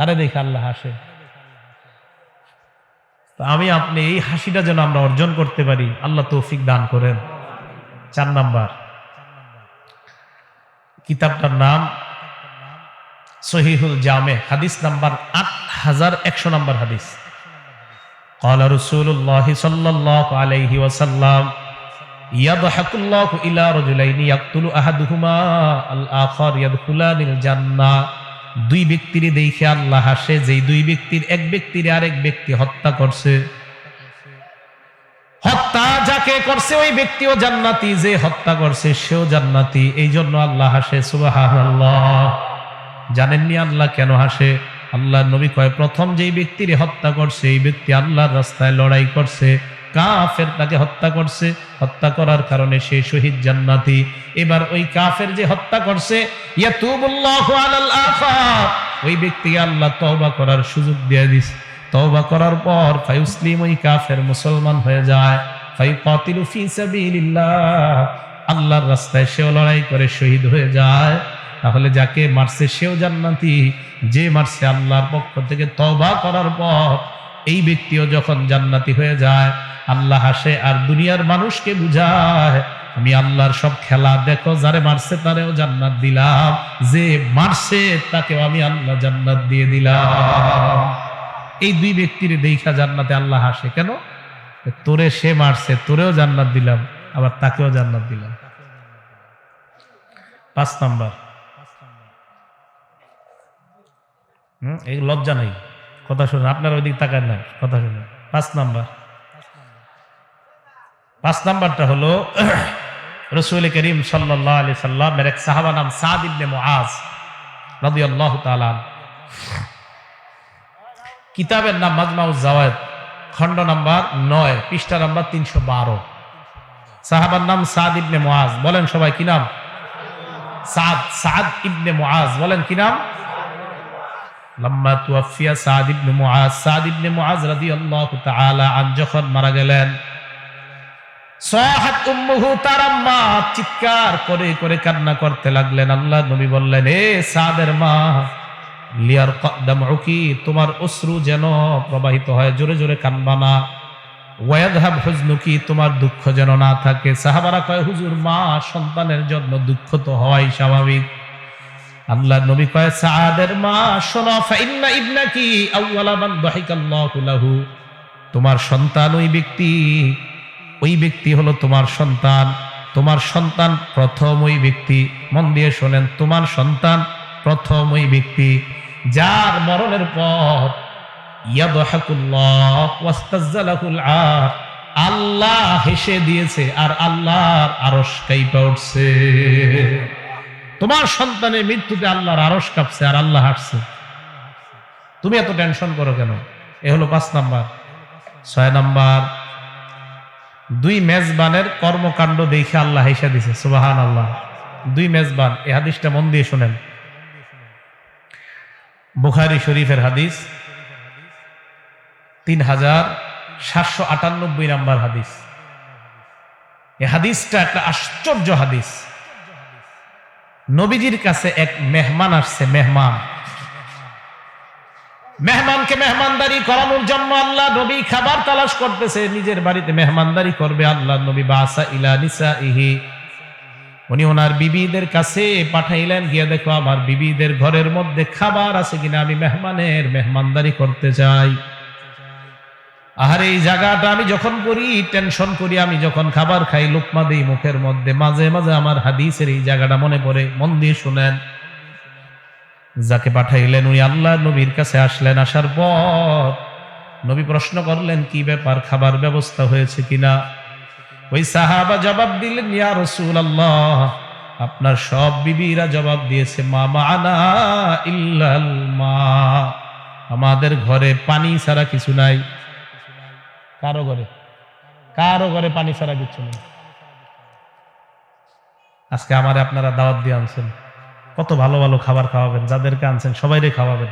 আরে দেখা আল্লাহ হাসে। আমি আপনি এই হাসিটা যেন আমরা অর্জন করতে পারি, আল্লাহ তৌফিক দান করেন। 4 নাম্বার, কিতাবটার নাম সহিহুল জামে, হাদিস নাম্বার 8100 নম্বর হাদিস। قال رسول الله صلى الله عليه وسلم يضحك الله الى رجلين يقتل احدهما الاخر يدخلان الجنه, দুই ব্যক্তির দেখে আল্লাহ হাসে, যেই দুই ব্যক্তির এক ব্যক্তির আরেক ব্যক্তি হত্যা করছে। হত্যা যাকে করছে ওই ব্যক্তিও জান্নাতি, যে হত্যা করছে সেও জান্নাতি। এই জন্য আল্লাহ হাসে। সুবহানাল্লাহ। জানেননি আল্লাহ কেন হাসে? আল্লাহ নবী কয়, প্রথম যেই ব্যক্তির হত্যা করছে এই ব্যক্তি আল্লাহর রাস্তায় লড়াই করছে, কাফের তাকে হত্যা করছে, হত্যা করার কারণে সে শহীদ জান্নাতি। এবার ওই কাফের যে হত্যা করছে, ইয়াতুবুল্লাহু আলাল আখার, ওই ব্যক্তিকে আল্লাহ তওবা করার সুযোগ দিয়ে দিছে। তওবা করার পর ফায়ুসলিম, ওই কাফের মুসলমান হয়ে যায়। ফায়ুকাতিলু ফি সাবিলিল্লাহ, আল্লাহর রাস্তায় সেও লড়াই করে শহীদ হয়ে যায়। তাহলে যাকে মারছে সেও জান্নাতি, যে মারছে আল্লাহর পক্ষ থেকে তওবা করার পর এই ব্যক্তিও যখন জান্নাতি হয়ে যায়, আল্লাহ হাসে আর দুনিয়ার মানুষকে বুঝায়, আমি আল্লাহর সব খেলা দেখো, যারে মারছে তারেও জান্নাত দিলাম, যে মারছে তাকেও আমি আল্লাহ জান্নাত দিয়ে দিলাম। এই দুই ব্যক্তির দেখা জান্নাতে আল্লাহ হাসে। কেন? তোরে সে মারছে, তোরেও জান্নাত দিলাম, আবার তাকেও জান্নাত দিলাম। 5 নাম্বার, এই লজ্জা নাই, কথা শুনুন, আপনারা ওইদিকে তাকান না, কথা শুনুন। 5 নাম্বারটা হলো রাসূল করিম সাল্লাল্লাহু আলাইহি সাল্লামের এক সাহাবা নাম সাদ ইবনে মুআজ রাদিয়াল্লাহু তাআলা। কিতাবের নাম মাজমাউজ জাওয়ায়েদ, খণ্ড নাম্বার 9, পৃষ্ঠা নাম্বার 312। সাহাবার নাম সাদ ইবনে মুআজ। বলেন সবাই কি নাম? সাদ ইবনে মুআজ। বলেন কি নাম? লাম্মা তুওয়াফিয়া সাদ ইবনে মুআজ রাদিয়াল্লাহু তাআলা আন, যখন মারা গেলেন, সাহাত উম্মুহু, তার আম্মা চিৎকার করে করে কান্না করতে লাগলেন। আল্লাহ নবী বললেন, এ সাদের মা, লিয়ার কদ্দামউকি, তোমার অশ্রু যেন প্রবাহিত হয়, জোরে জোরে কান্না না। ওয়ায়াযহাব হুজনুকি, তোমার দুঃখ যেন না থাকে। সাহাবারা কয়, হুজুর, মা সন্তানের জন্য দুঃখ তো হওয়াই স্বাভাবিক। আল্লাহ নবী কয়, সাদের মা শোনো, ফাইন্না ইবনাকি আউওয়ালা মান দাহিকাল্লাহু লাহু, তোমার সন্তান ওই ব্যক্তি হলো তোমার সন্তান। তোমার সন্তান প্রথম ওই ব্যক্তি, মন দিয়ে শোনেন, তোমার সন্তান প্রথম ওই ব্যক্তি যার মরণের পর ইয়াদহাকুল্লাহ ওয়াস্তাজ্জালাহুল আর, আল্লাহ হেসে দিয়েছে আর আল্লাহর আরশ কাঁপে উঠছে। তোমার সন্তানের মৃত্যুতে আল্লাহর আরশ কাঁপছে আর আল্লাহ হাসছে। তুমি এত টেনশন করো কেন? এ হলো 5 নাম্বার। 6 নাম্বার, দুই মেজবানের কর্মকাণ্ড দেখে আল্লাহ হেসে দিছে। সুবহানাল্লাহ। দুই মেজবান, এই হাদিসটা মন দিয়ে শোনেন। বুখারী শরীফের হাদিস, 3798 নাম্বার হাদিস। এই হাদিসটা একটা আশ্চর্য হাদিস। নবীজির কাছে এক মেহমান আসছে। মেহমান মেহমানকে মেহমানদারি করানোর জন্য আল্লাহ নবী খাবার তালাশ করতেছে, নিজের বাড়িতে মেহমানদারি করবে। আল্লাহ নবী বাসা ইলা নিসাইহি, উনি ওনার বিবিদের কাছে পাঠাইলেন, গিয়ে দেখো আমার বিবিদের ঘরের মধ্যে খাবার আছে কিনা, আমি মেহমানের মেহমানদারি করতে চাই। আর এই জায়গাটা আমি যখন করি টেনশন করি, আমি যখন খাবার খাই লোকমা দেই মুখের মধ্যে, মাঝে মাঝে আমার হাদিসের এই জায়গাটা মনে পড়ে। মন দিয়ে শুনেন। যাকে পাঠাইলেন উনি আল্লাহ নবীর কাছে আসলেন। আসার পর নবী প্রশ্ন করলেন, কি ব্যাপার, খাবার ব্যবস্থা হয়েছে কিনা? ওই সাহাবা জবাব দিলেন, ইয়া রাসূলুল্লাহ, আপনার সব বিবিরা জবাব দিয়েছে, মা মা'না ইল্লাল মা, আমাদের ঘরে পানি ছাড়া কিছু নাই। কারো ঘরে পানি ছাড়া কিছু নেই। আজকে আমারে আপনারা দাওয়াত দিয়ে আনছেন, কত ভালো ভালো খাবার খাওয়াবেন, যাদেরকে আনছেন সবাইরে খাওয়াবেন,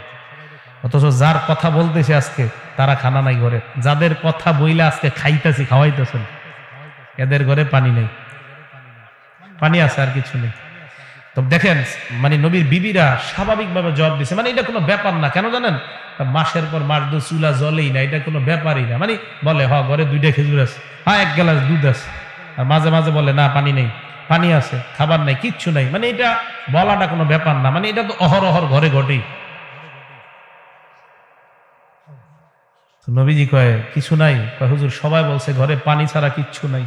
অথচ যার কথা বলতেছে আজকে তারা খানা নাই ঘরে। যাদের কথা বইলে আজকে খাইতেছি, খাওয়াইতেছেন, এদের ঘরে পানি নেই। পানি আছে আর কিছু নেই। তো দেখেন, মানে নবীর বিবিরা স্বাভাবিকভাবে জবাব দিচ্ছে, মানে এটা কোনো ব্যাপার না। কেন জানেন? মাসের পর মাস দু চুলা জ্বলেই না, এটা কোনো ব্যাপারই না। মানে বলে হ ঘরে 2টা খেজুর আছে, হ্যাঁ 1 গ্লাস দুধ আছে, আর মাঝে মাঝে বলে না পানি নেই, পানি আছে, খাবার নাই, কিচ্ছু নাই। মানে এটা বলাটা কোনো ব্যাপার না, মানে এটা তো অহরহর ঘরে ঘটেই। নবীজি কয় কিছু নাই? কয় হুজুর সবাই বলছে ঘরে পানি ছাড়া কিচ্ছু নাই।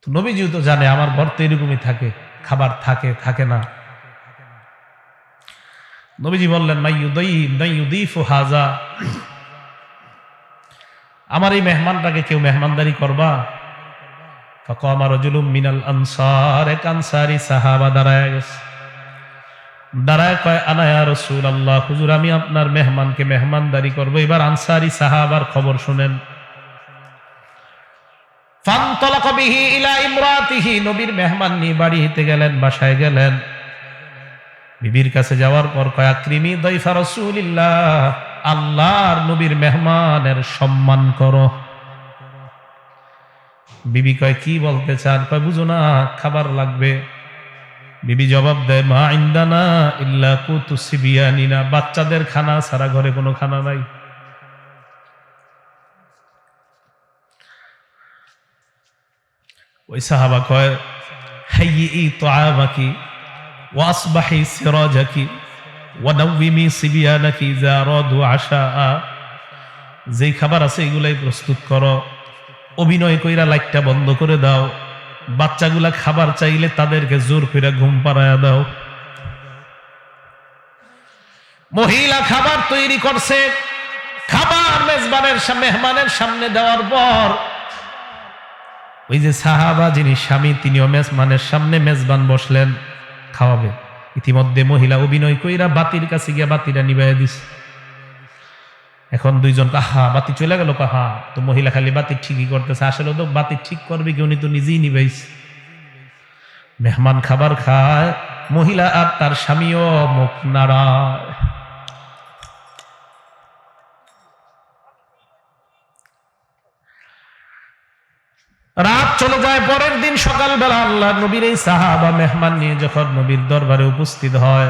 নবীজিও তো জানে আমার ঘর তো এরকমই থাকে, খাবার থাকে থাকে না। নবীজি বললেন, মাইয়ুদীফু হাজা, আমার এই মেহমানটাকে কেউ মেহমানদারি করবা? ফাকামা রাজুলুম মিনাল আনসার, এক আনসারী সাহাবা দাঁড়ায় গেছে। দাঁড়ায় কয়, আনা ইয়া রাসূলুল্লাহ, হুজুর আমি আপনার মেহমানকে মেহমানদারি করব। এবার আনসারী সাহাবার খবর শুনেন। ফানতালাকা বিহি ইলা ইমরাতিহি, নবীর মেহমান নিয়ে বাড়িতে গেলেন, বাসায় গেলেন। বিবির কাছে যাওয়ার পর কয়, আকরিমি দাইফা রাসূলিল্লাহ, আল্লাহর নবীর মেহমানের সম্মান করো। বিবি কয়, কি বলতে চান? কয়, বুঝো না খাবার লাগবে। বিবি জবাব দেয়, মা ইনদানা ইল্লা কুতু সিবিয়ানিনা, বাচ্চাদের খানা ছাড়া ঘরে কোনো খানা নাই। ওই সাহাবা কয়, হাইয়ি তুআমাকি ওয়া আসবাহি সিরাজাকি ওয়া নাওয়িমি সিবিয়ানাকি ইযা রাদু আশা, যেই খাবার আছে এগুলাই প্রস্তুত করো, অভিনয় কইরা লাইটটা বন্ধ করে দাও, বাচ্চাগুলা খাবার চাইলে তাদেরকে জোর কইরা ঘুম পাড়ায়া দাও। মহিলা খাবার তৈরি করছে, খাবার মেজবানের মেহমানের সামনে দেওয়ার পর ওই যে সাহাবা যিনি স্বামী, তিনিও মেজবানের সামনে মেজবান বসলেন খাওয়াবে। ইতিমধ্যে মহিলা অভিনয় কইরা বাতির কাছে গিয়া বাতিটা নিভাইয়া দিছে। এখন দুইজন কাহা বাতি চলে গেল, কাহা তো মহিলা খালি বাতি ঠিকই করতেছে, আসলে তো বাতি ঠিক করবে কি, উনি তো নিজেই নিভাইছে। মেহমান খাবার খায়, মহিলা আর তার স্বামীও মুখ নাড়ায়। রাত চলে যায়, পরের দিন সকালবেলা আল্লাহ নবীর এই সাহাবা মেহমান নিয়ে যখন নবীর দরবারে উপস্থিত হয়,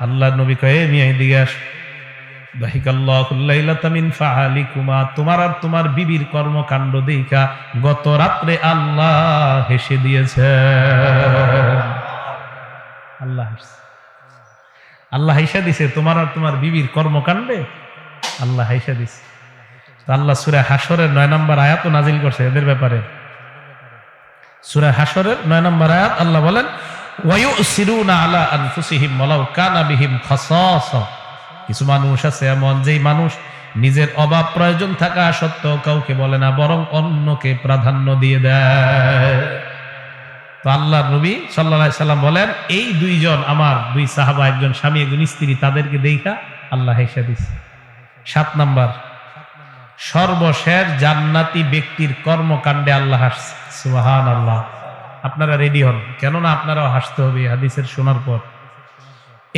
আল্লাহ নবী কয়ে, নিয়ে দিকে আস। তোমার আর তোমার বিবির কর্মকাণ্ড দেখা গত রাত্রে আল্লাহ হেসে দিয়েছে। আল্লাহ হেসে দিছে তোমার আর তোমার বিবির কর্মকাণ্ডে, আল্লাহ হেসে দিছে। আল্লাহ সূরা হাশরের 9 নম্বর আয়াত নাজিল করছে এদের ব্যাপারে। সূরা হাশরের 9 নম্বর আয়াত আল্লাহ বলেন, ওয়ায়ুসিরুনা আলা আনফুসিহিম ওয়ালাউ কানা বিহিম খাসাসা, কিছু মানুষ আছে এমন, যেই মানুষ নিজের অভাব প্রয়োজন থাকা সত্ত্বেও কাউকে বলে না, বরং অন্যকে প্রাধান্য দিয়ে দেয়। তো আল্লাহর নবী সাল্লাল্লাহু আলাইহি সাল্লাম বলেন, এই দুইজন আমার দুই সাহাবা, একজন স্বামী একজন স্ত্রী, তাদেরকে দেখা আল্লাহ হেসে দিছে। 7 নাম্বার, সর্বশেষ জান্নাতি ব্যক্তির কর্মকাণ্ডে আল্লাহ হাসছে। সুবহানাল্লাহ। আপনারা রেডি হন, কেননা আপনারাও হাসতে হবে এই হাদিসের শোনার পর।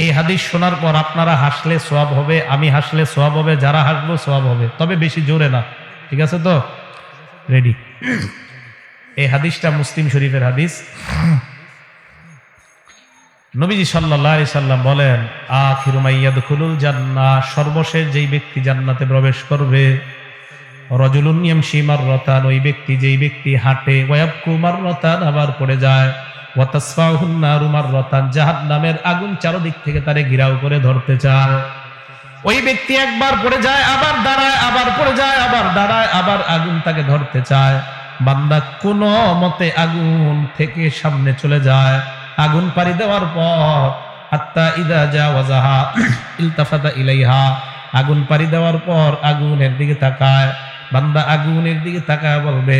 এই হাদিস শোনার পর আপনারা হাসলে সওয়াব হবে, আমি হাসলে সওয়াব হবে, যারা হাসবো সওয়াব হবে, তবে বেশি জোরে না। ঠিক আছে তো? রেডি? এই হাদিসটা মুসলিম শরীফের হাদিস। নবীজি সাল্লাল্লাহু আলাইহি সাল্লাম বলেন, আখিরু মাইয়াদখুলুল জান্নাহ, সর্বশেষ যেই ব্যক্তি জান্নাতে প্রবেশ করবে, রাজুলুন ইয়ামশি মাররাতান, ওই ব্যক্তি যেই ব্যক্তি হাঁটে, ওয়ায়াবকু মাররাতান, আবার পড়ে যায়, ওয়া তাসফাহুন নারু মাররাতান, জাহান্নামের আগুন চারদিক থেকে তারে ঘিরাও করে ধরতে চায়। ওই ব্যক্তি একবার পড়ে যায়, আবার দাঁড়ায়, আবার পড়ে যায়, আবার দাঁড়ায়, আবার আগুন তাকে ধরতে চায়। বান্দা কোন মতে আগুন থেকে সামনে চলে যায়। আগুন পাড়ি দেওয়ার পর হাত্তা ইদা জাওয়াজাহা ইলতাফাতা ইলাইহা, আগুন পাড়ি দেওয়ার পর আগুনের দিকে তাকায়। বান্দা আগুনের দিকে তাকায় বলবে,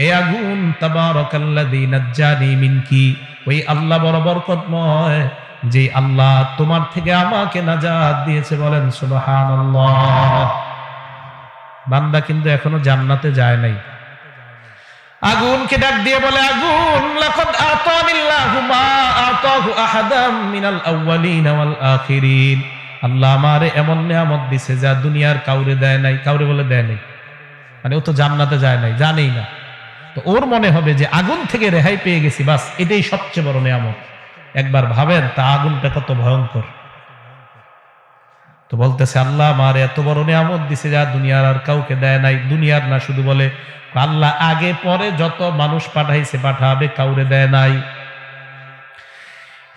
এ আগুন, তাবারাকাল্লাযী নাজ্জানি মিনকি, ওই আল্লাহ বড় বরকতময়, যে আল্লাহ তোমার থেকে আমাকে নাজাত দিয়েছে। বলেন সুবহানাল্লাহ। বান্দা কিন্তু এখনো জান্নাতে যায় নাই। আগুনকে ডাক দিয়ে বলে, আগুন, লাকাদ আতানিল্লাহু মা আতাহু আহাদাম মিনাল আউয়ালিন ওয়াল আখিরিন, আল্লাহ আমারে এমন নিয়ামত দিছে যা দুনিয়ার কাউরে দেয় নাই। কাউরে বলে দেয় নাই, মানে ও তো জান্নাতে যায় নাই, জানেই না। তো ওর মনে হবে যে আগুন থেকে রেহাই পেয়ে গেছি, বাস এটাই সবচেয়ে বড় নিয়ামত। একবার ভাবেন তা আগুনটা কত ভয়ঙ্কর। তো বলতেছে, আল্লাহ আমার এত বড় নিয়ামত দিছে যা দুনিয়ার আর কাউকে দেয় নাই। দুনিয়ার না, শুধু বলে আল্লাহ আগে পরে যত মানুষ পাঠাইছে পাঠাবে, কাউরে দেয় নাই।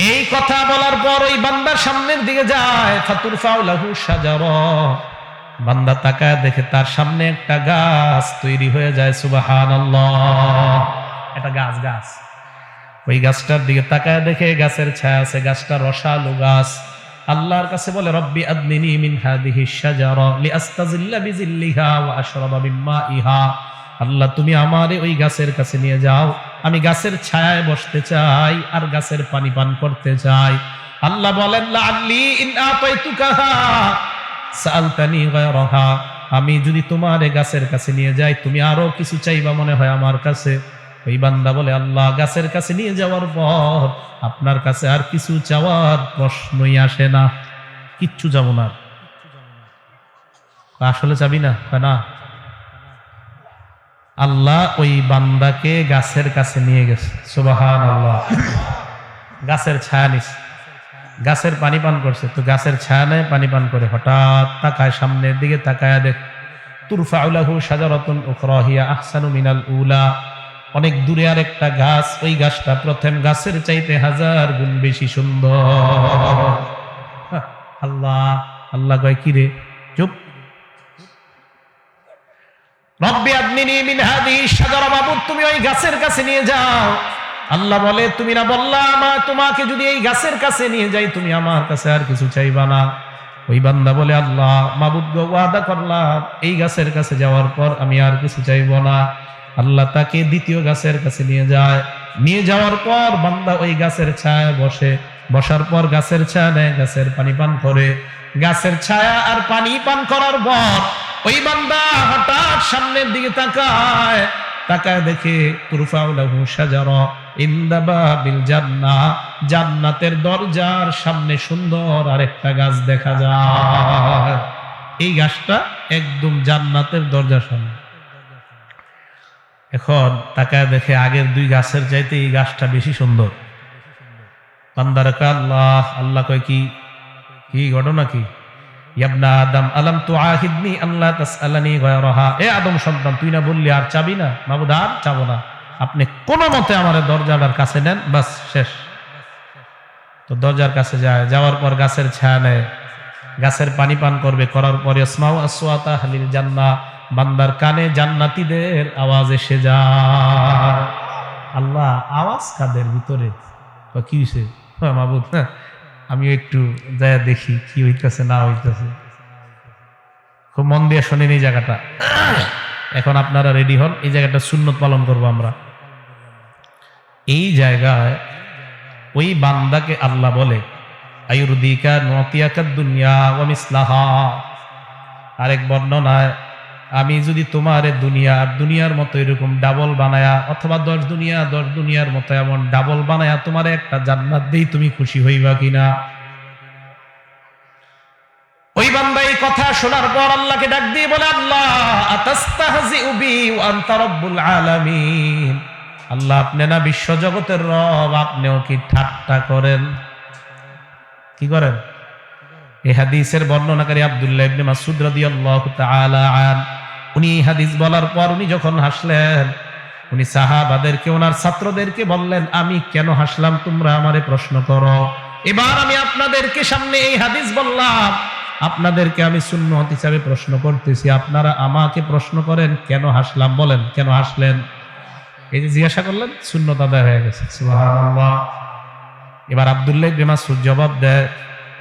এই কথা বলার পর ওই বান্দার সামনের দিকে যায়, ফাতুরফাউ লাহু শাজারা, বান্দা তাকায় দেখে তার সামনে একটা গাছ তৈরি হয়ে যায়। সুবহানাল্লাহ। এটা গাছ। ওই গাছটার দিকে তাকায় দেখে গাছের ছায়া আছে, গাছটা রসালো গাছ। আল্লাহর কাছে বলে, রব্বি আদনিনি মিন হাদিহিশ শাজারা লিআস্তাজিল্লা বিজিল্লিহা ওয়া আশরাবা মিন মাইহা, আল্লাহ তুমি আমারে ওই গাছের কাছে নিয়ে যাও, আমি গাছের ছায়ায় বসতে চাই আর গাছের পানি পান করতে চাই। আল্লাহ বলেন, লাআল্লি ইন আতাইতুকাহা সাআলতানি গায়রাহা, আমি যদি তোমারে গাছের কাছে নিয়ে যাই তুমি আরো কিছু চাইবা মনে হয় আমার কাছে। ওই বান্দা বলে, আল্লাহ গাছের কাছে নিয়ে যাওয়ার পর আপনার কাছে আর কিছু চাওয়ার প্রশ্নই আসে না, কিচ্ছু যাবো না। আসলে চাবি না? না। আল্লাহ ওই বান্দাকে গাছের কাছে নিয়ে গেছে। সুবহানাল্লাহ। গাছের ছায়া নিছে, গাছের পানি পান করছে। তো গাছের ছায়া নেয়, পানি পান করে হঠাৎ তাকায় সামনের দিকে, তাকায় দেখ তুরফাউ লাহু শাজারাতুন উখরা হিয়া আহসানু মিনাল উলা, অনেক দূরে আর একটা গাছ, ওই গাছটা প্রথম গাছের চাইতে 1000 গুণ বেশি সুন্দর। আল্লাহ কয়, কি রে, চুপ। রব্বি আদনিনি মিন হাদিহিশ শাজারা, মাবুদ তুমি ওই গাছের কাছে নিয়ে যাও। আল্লাহ বলে, তুমি না বললা তোমাকে যদি এই গাছের কাছে নিয়ে যাই তুমি আমার কাছে আর কিছু চাইবা না? ওই বান্দা বলে, আল্লাহ মাবুদ গো, ওয়াদা করলাম এই গাছের কাছে যাওয়ার পর আমি আর কিছু চাইবো না। আল্লাহ তাকে দ্বিতীয় গাছের কাছে নিয়ে যায়। নিয়ে যাওয়ার পর বান্দা ওই গাছের ছায়ায় বসে, বসার পর গাছের ছায়া নেয়, গাছের পানি পান করে। গাছের ছায়া আর পানি পান করার পর ওই বান্দা হঠাৎ সামনের দিকে তাকায়, তাকায় দেখে তুরফাউ লাহু শাজারা ইনদা বাবিল জান্নাহ, জান্নাতের দরজার সামনে সুন্দর আরেকটা গাছ দেখা যায়। এই গাছটা একদম জান্নাতের দরজার সামনে। এখন তাকায় দেখে আগের দুই গাছের চাইতে এই গাছটা বেশি সুন্দর। বান্দার কয়, আল্লাহ কয়, কি ঘটনা কি? ইবনা আদম আলাম তুআহিদনি আল্লাহ তাসআলানি গায়রাহা, এ আদম সন্তান তুই না বললি আর চাবি না? মাবুদ আর চাবো না, আপনি কোন মতে আমার দরজাটার কাছে নেন, বাস শেষ। তো দরজার কাছে যায়, যাওয়ার পর গাছের ছায়া নেয়, গাছের পানি পান করবে। করার পরে ইসমাউ আসওয়াতা আহলিল জান্নাহ, বান্দার কানে জান্নাতীদের আওয়াজ এসে যায়। আল্লাহ, আওয়াজ কাদের ভিতরে? কি হইছে মাবুদ? আমি একটু যায় দেখি কি হইতেছে না হইতেছে। খুব মন দিয়ে শোনেন এই জায়গাটা। এখন আপনারা রেডি হন, এই জায়গাটা সুন্নত পালন করবো আমরা। এই জায়গায় ওই বান্দাকে আল্লাহ বলে, আয়ুরদিকা নতিয়াকা দুনিয়া ওয়া মিসলাহা। আরেক বর্ণনায়, আমি যদি তোমার দুনিয়ার মতো এরকম ডাবল বানায়া, অথবা 10 দুনিয়ার মতো এমন ডাবল বানায়া তোমার একটা জান্নাত দেই, তুমি খুশি হইবা কিনা? ওই বান্দা এই কথা শোনার পর আল্লাহকে ডাক দিয়ে বলে, আল্লাহ আতাস্তাহজিউ বি ওয়া আনতা রাব্বুল আলামিন, আল্লাহ আপনি না বিশ্ব জগতের রব, আপনিও কি ঠাট্টা করেন? কি করেন? এই হাদিসের বর্ণনাকারী আব্দুল্লাহ ইবনে মাসউদ রাদিয়াল্লাহু তাআলা আন, উনি এই হাদিস বলার পর উনি যখন হাসলেন, উনি সাহাবাদেরকে, ওনার ছাত্রদেরকে বললেন, আমি কেন হাসলাম তোমরা আমারে প্রশ্ন করো। এবার আমি আপনাদেরকে সামনে এই হাদিস বললাম, আপনাদেরকে আমি সুন্নত হিসাবে প্রশ্ন করতেছি, আপনারা আমাকে প্রশ্ন করেন কেন হাসলাম, বলেন কেন হাসলেন। এই যে জিজ্ঞাসা করলেন, সুন্নত আদায় হয়ে গেছে, সুবহানাল্লাহ। এবার আব্দুল্লাহ ইবনে মাসউদ জবাব দেয়,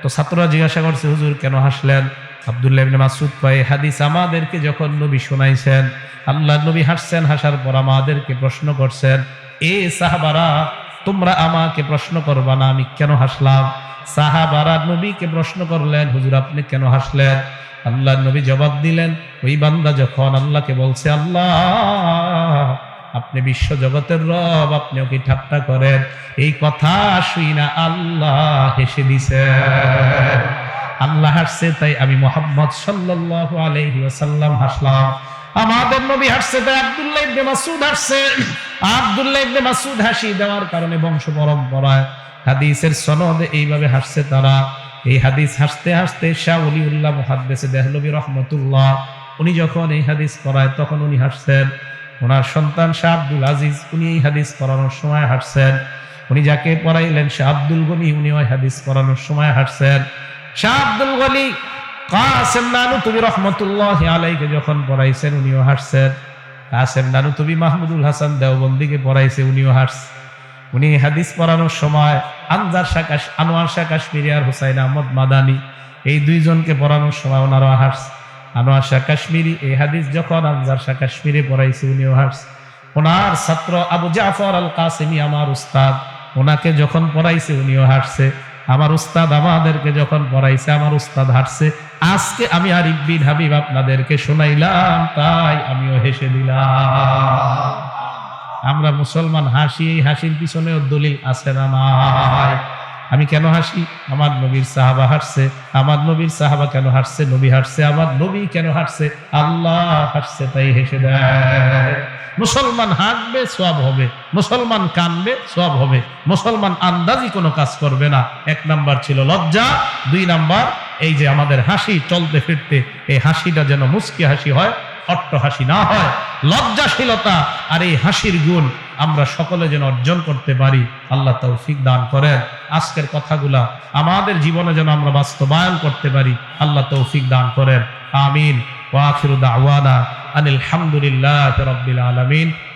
তো ছাত্ররা জিজ্ঞাসা করছে, হুজুর কেন হাসলেন? আব্দুল্লাহ ইবনে মাসউদ কয়, হাদিস আমাদেরকে যখন নবী শোনাইছেন, আল্লাহর নবী হাসছেন, হাসার পর আমাদেরকে প্রশ্ন করছেন, এ সাহাবারা তোমরা আমাকে প্রশ্ন করবা না আমি কেন হাসলাম। সাহাবারা নবীকে প্রশ্ন করলেন, হুজুর আপনি কেন হাসলেন? আল্লাহর নবী জবাব দিলেন, ওই বান্দা যখন আল্লাহকে বলছে, আল্লাহ আপনি বিশ্ব জগতের রব, আপনি ওকে ঠাট্টা করেন, এই কথা শুই না আল্লাহ হেসে দিছে। আল্লাহ হাসছে তাই আমি মুহাম্মদ সাল্লাল্লাহু আলাইহি ওয়াসাল্লাম হাসলাম। আমাদের নবী হাসছে তাই আব্দুল্লাহ ইবনে মাসউদ হাসছে। আব্দুল্লাহ ইবনে মাসউদ হাসি দেওয়ার কারণে বংশ পরম্পরায় হাদিসের সনদে এইভাবে হাসছে তারা। এই হাদিস হাসতে হাসতে শাহ ওলিউল্লাহ মুহাদ্দিস দেহলভী রাহমাতুল্লাহ, উনি যখন এই হাদিস পড়ায় তখন উনি হাসছেন। ওনার সন্তান শাহ আব্দুল আজিজ, উনি এই হাদিস পড়ানোর সময় হাসছেন। উনি যাকে পড়াইলেন শাহ আব্দুল গনি, উনি ওই হাদিস পড়ানোর সময় হাসছেন। শাহ আব্দুল গনি কাসেম নানুতুবি রাহমাতুল্লাহি আলাইহি যখন পড়াইছেন উনিও হাসছেন। কাসেম নানুতুবি মাহমুদুল হাসান দেওবন্দিকে পড়াইছে, উনিও হাসছেন। উনি হাদিস পড়ানোর সময় আনোয়ার শাহ কাশ্মীরি আর হুসাইন আহমদ মাদানী, এই দুইজনকে পড়ানোর সময় ওনারা হাসছে। আনোয়ার শাহ কাশ্মীরি এই হাদিস যখন আনজার শাহ কাশ্মীরি পড়াইছে, উনিও হাসছে। ওনার ছাত্র আবু জাফর আল কাসেমি আমার উস্তাদ, ওনাকে যখন পড়াইছে উনিও হাসছে। আমার উস্তাদ আমাদেরকে যখন পড়াইছে আমার উস্তাদ হাসছে। আজকে আমি আরিফ বিন হাবিব আপনাদেরকে শোনাইলাম, তাই আমিও হেসে দিলাম। আমরা মুসলমান হাসি, এই হাসির পিছনেও দলিল আছে না নাই? আমি কেন হাসি? আমার নবীর সাহাবা হাসছে। আমার নবীর সাহাবা কেন হাসছে? নবী হাসছে। আমার নবী কেন হাসছে? আল্লাহ হাসছে তাই হেসে দেয়। মুসলমান হাসবে সওয়াব হবে, মুসলমান কানবে সওয়াব হবে, মুসলমান আন্দাজি কোনো কাজ করবে না। 1 নাম্বার ছিল লজ্জা, 2 নাম্বার এই যে আমাদের হাসি চলতে ফিরতে, এই হাসিটা যেন মুস্কি হাসি হয়, অট্ট হাসি না হয়। লজ্জাশীলতা আর এই হাসির গুণ আমরা সকলে যেন অর্জন করতে পারি, আল্লাহ তৌফিক দান করেন। আজকের কথাগুলা আমাদের জীবনে যেন আমরা বাস্তবায়ন করতে পারি, আল্লাহ তৌফিক দান করেন। আমিন। ওয়া আখিরু দাওয়ানা আনিল হামদুলিল্লাহি রাব্বিল আলামিন।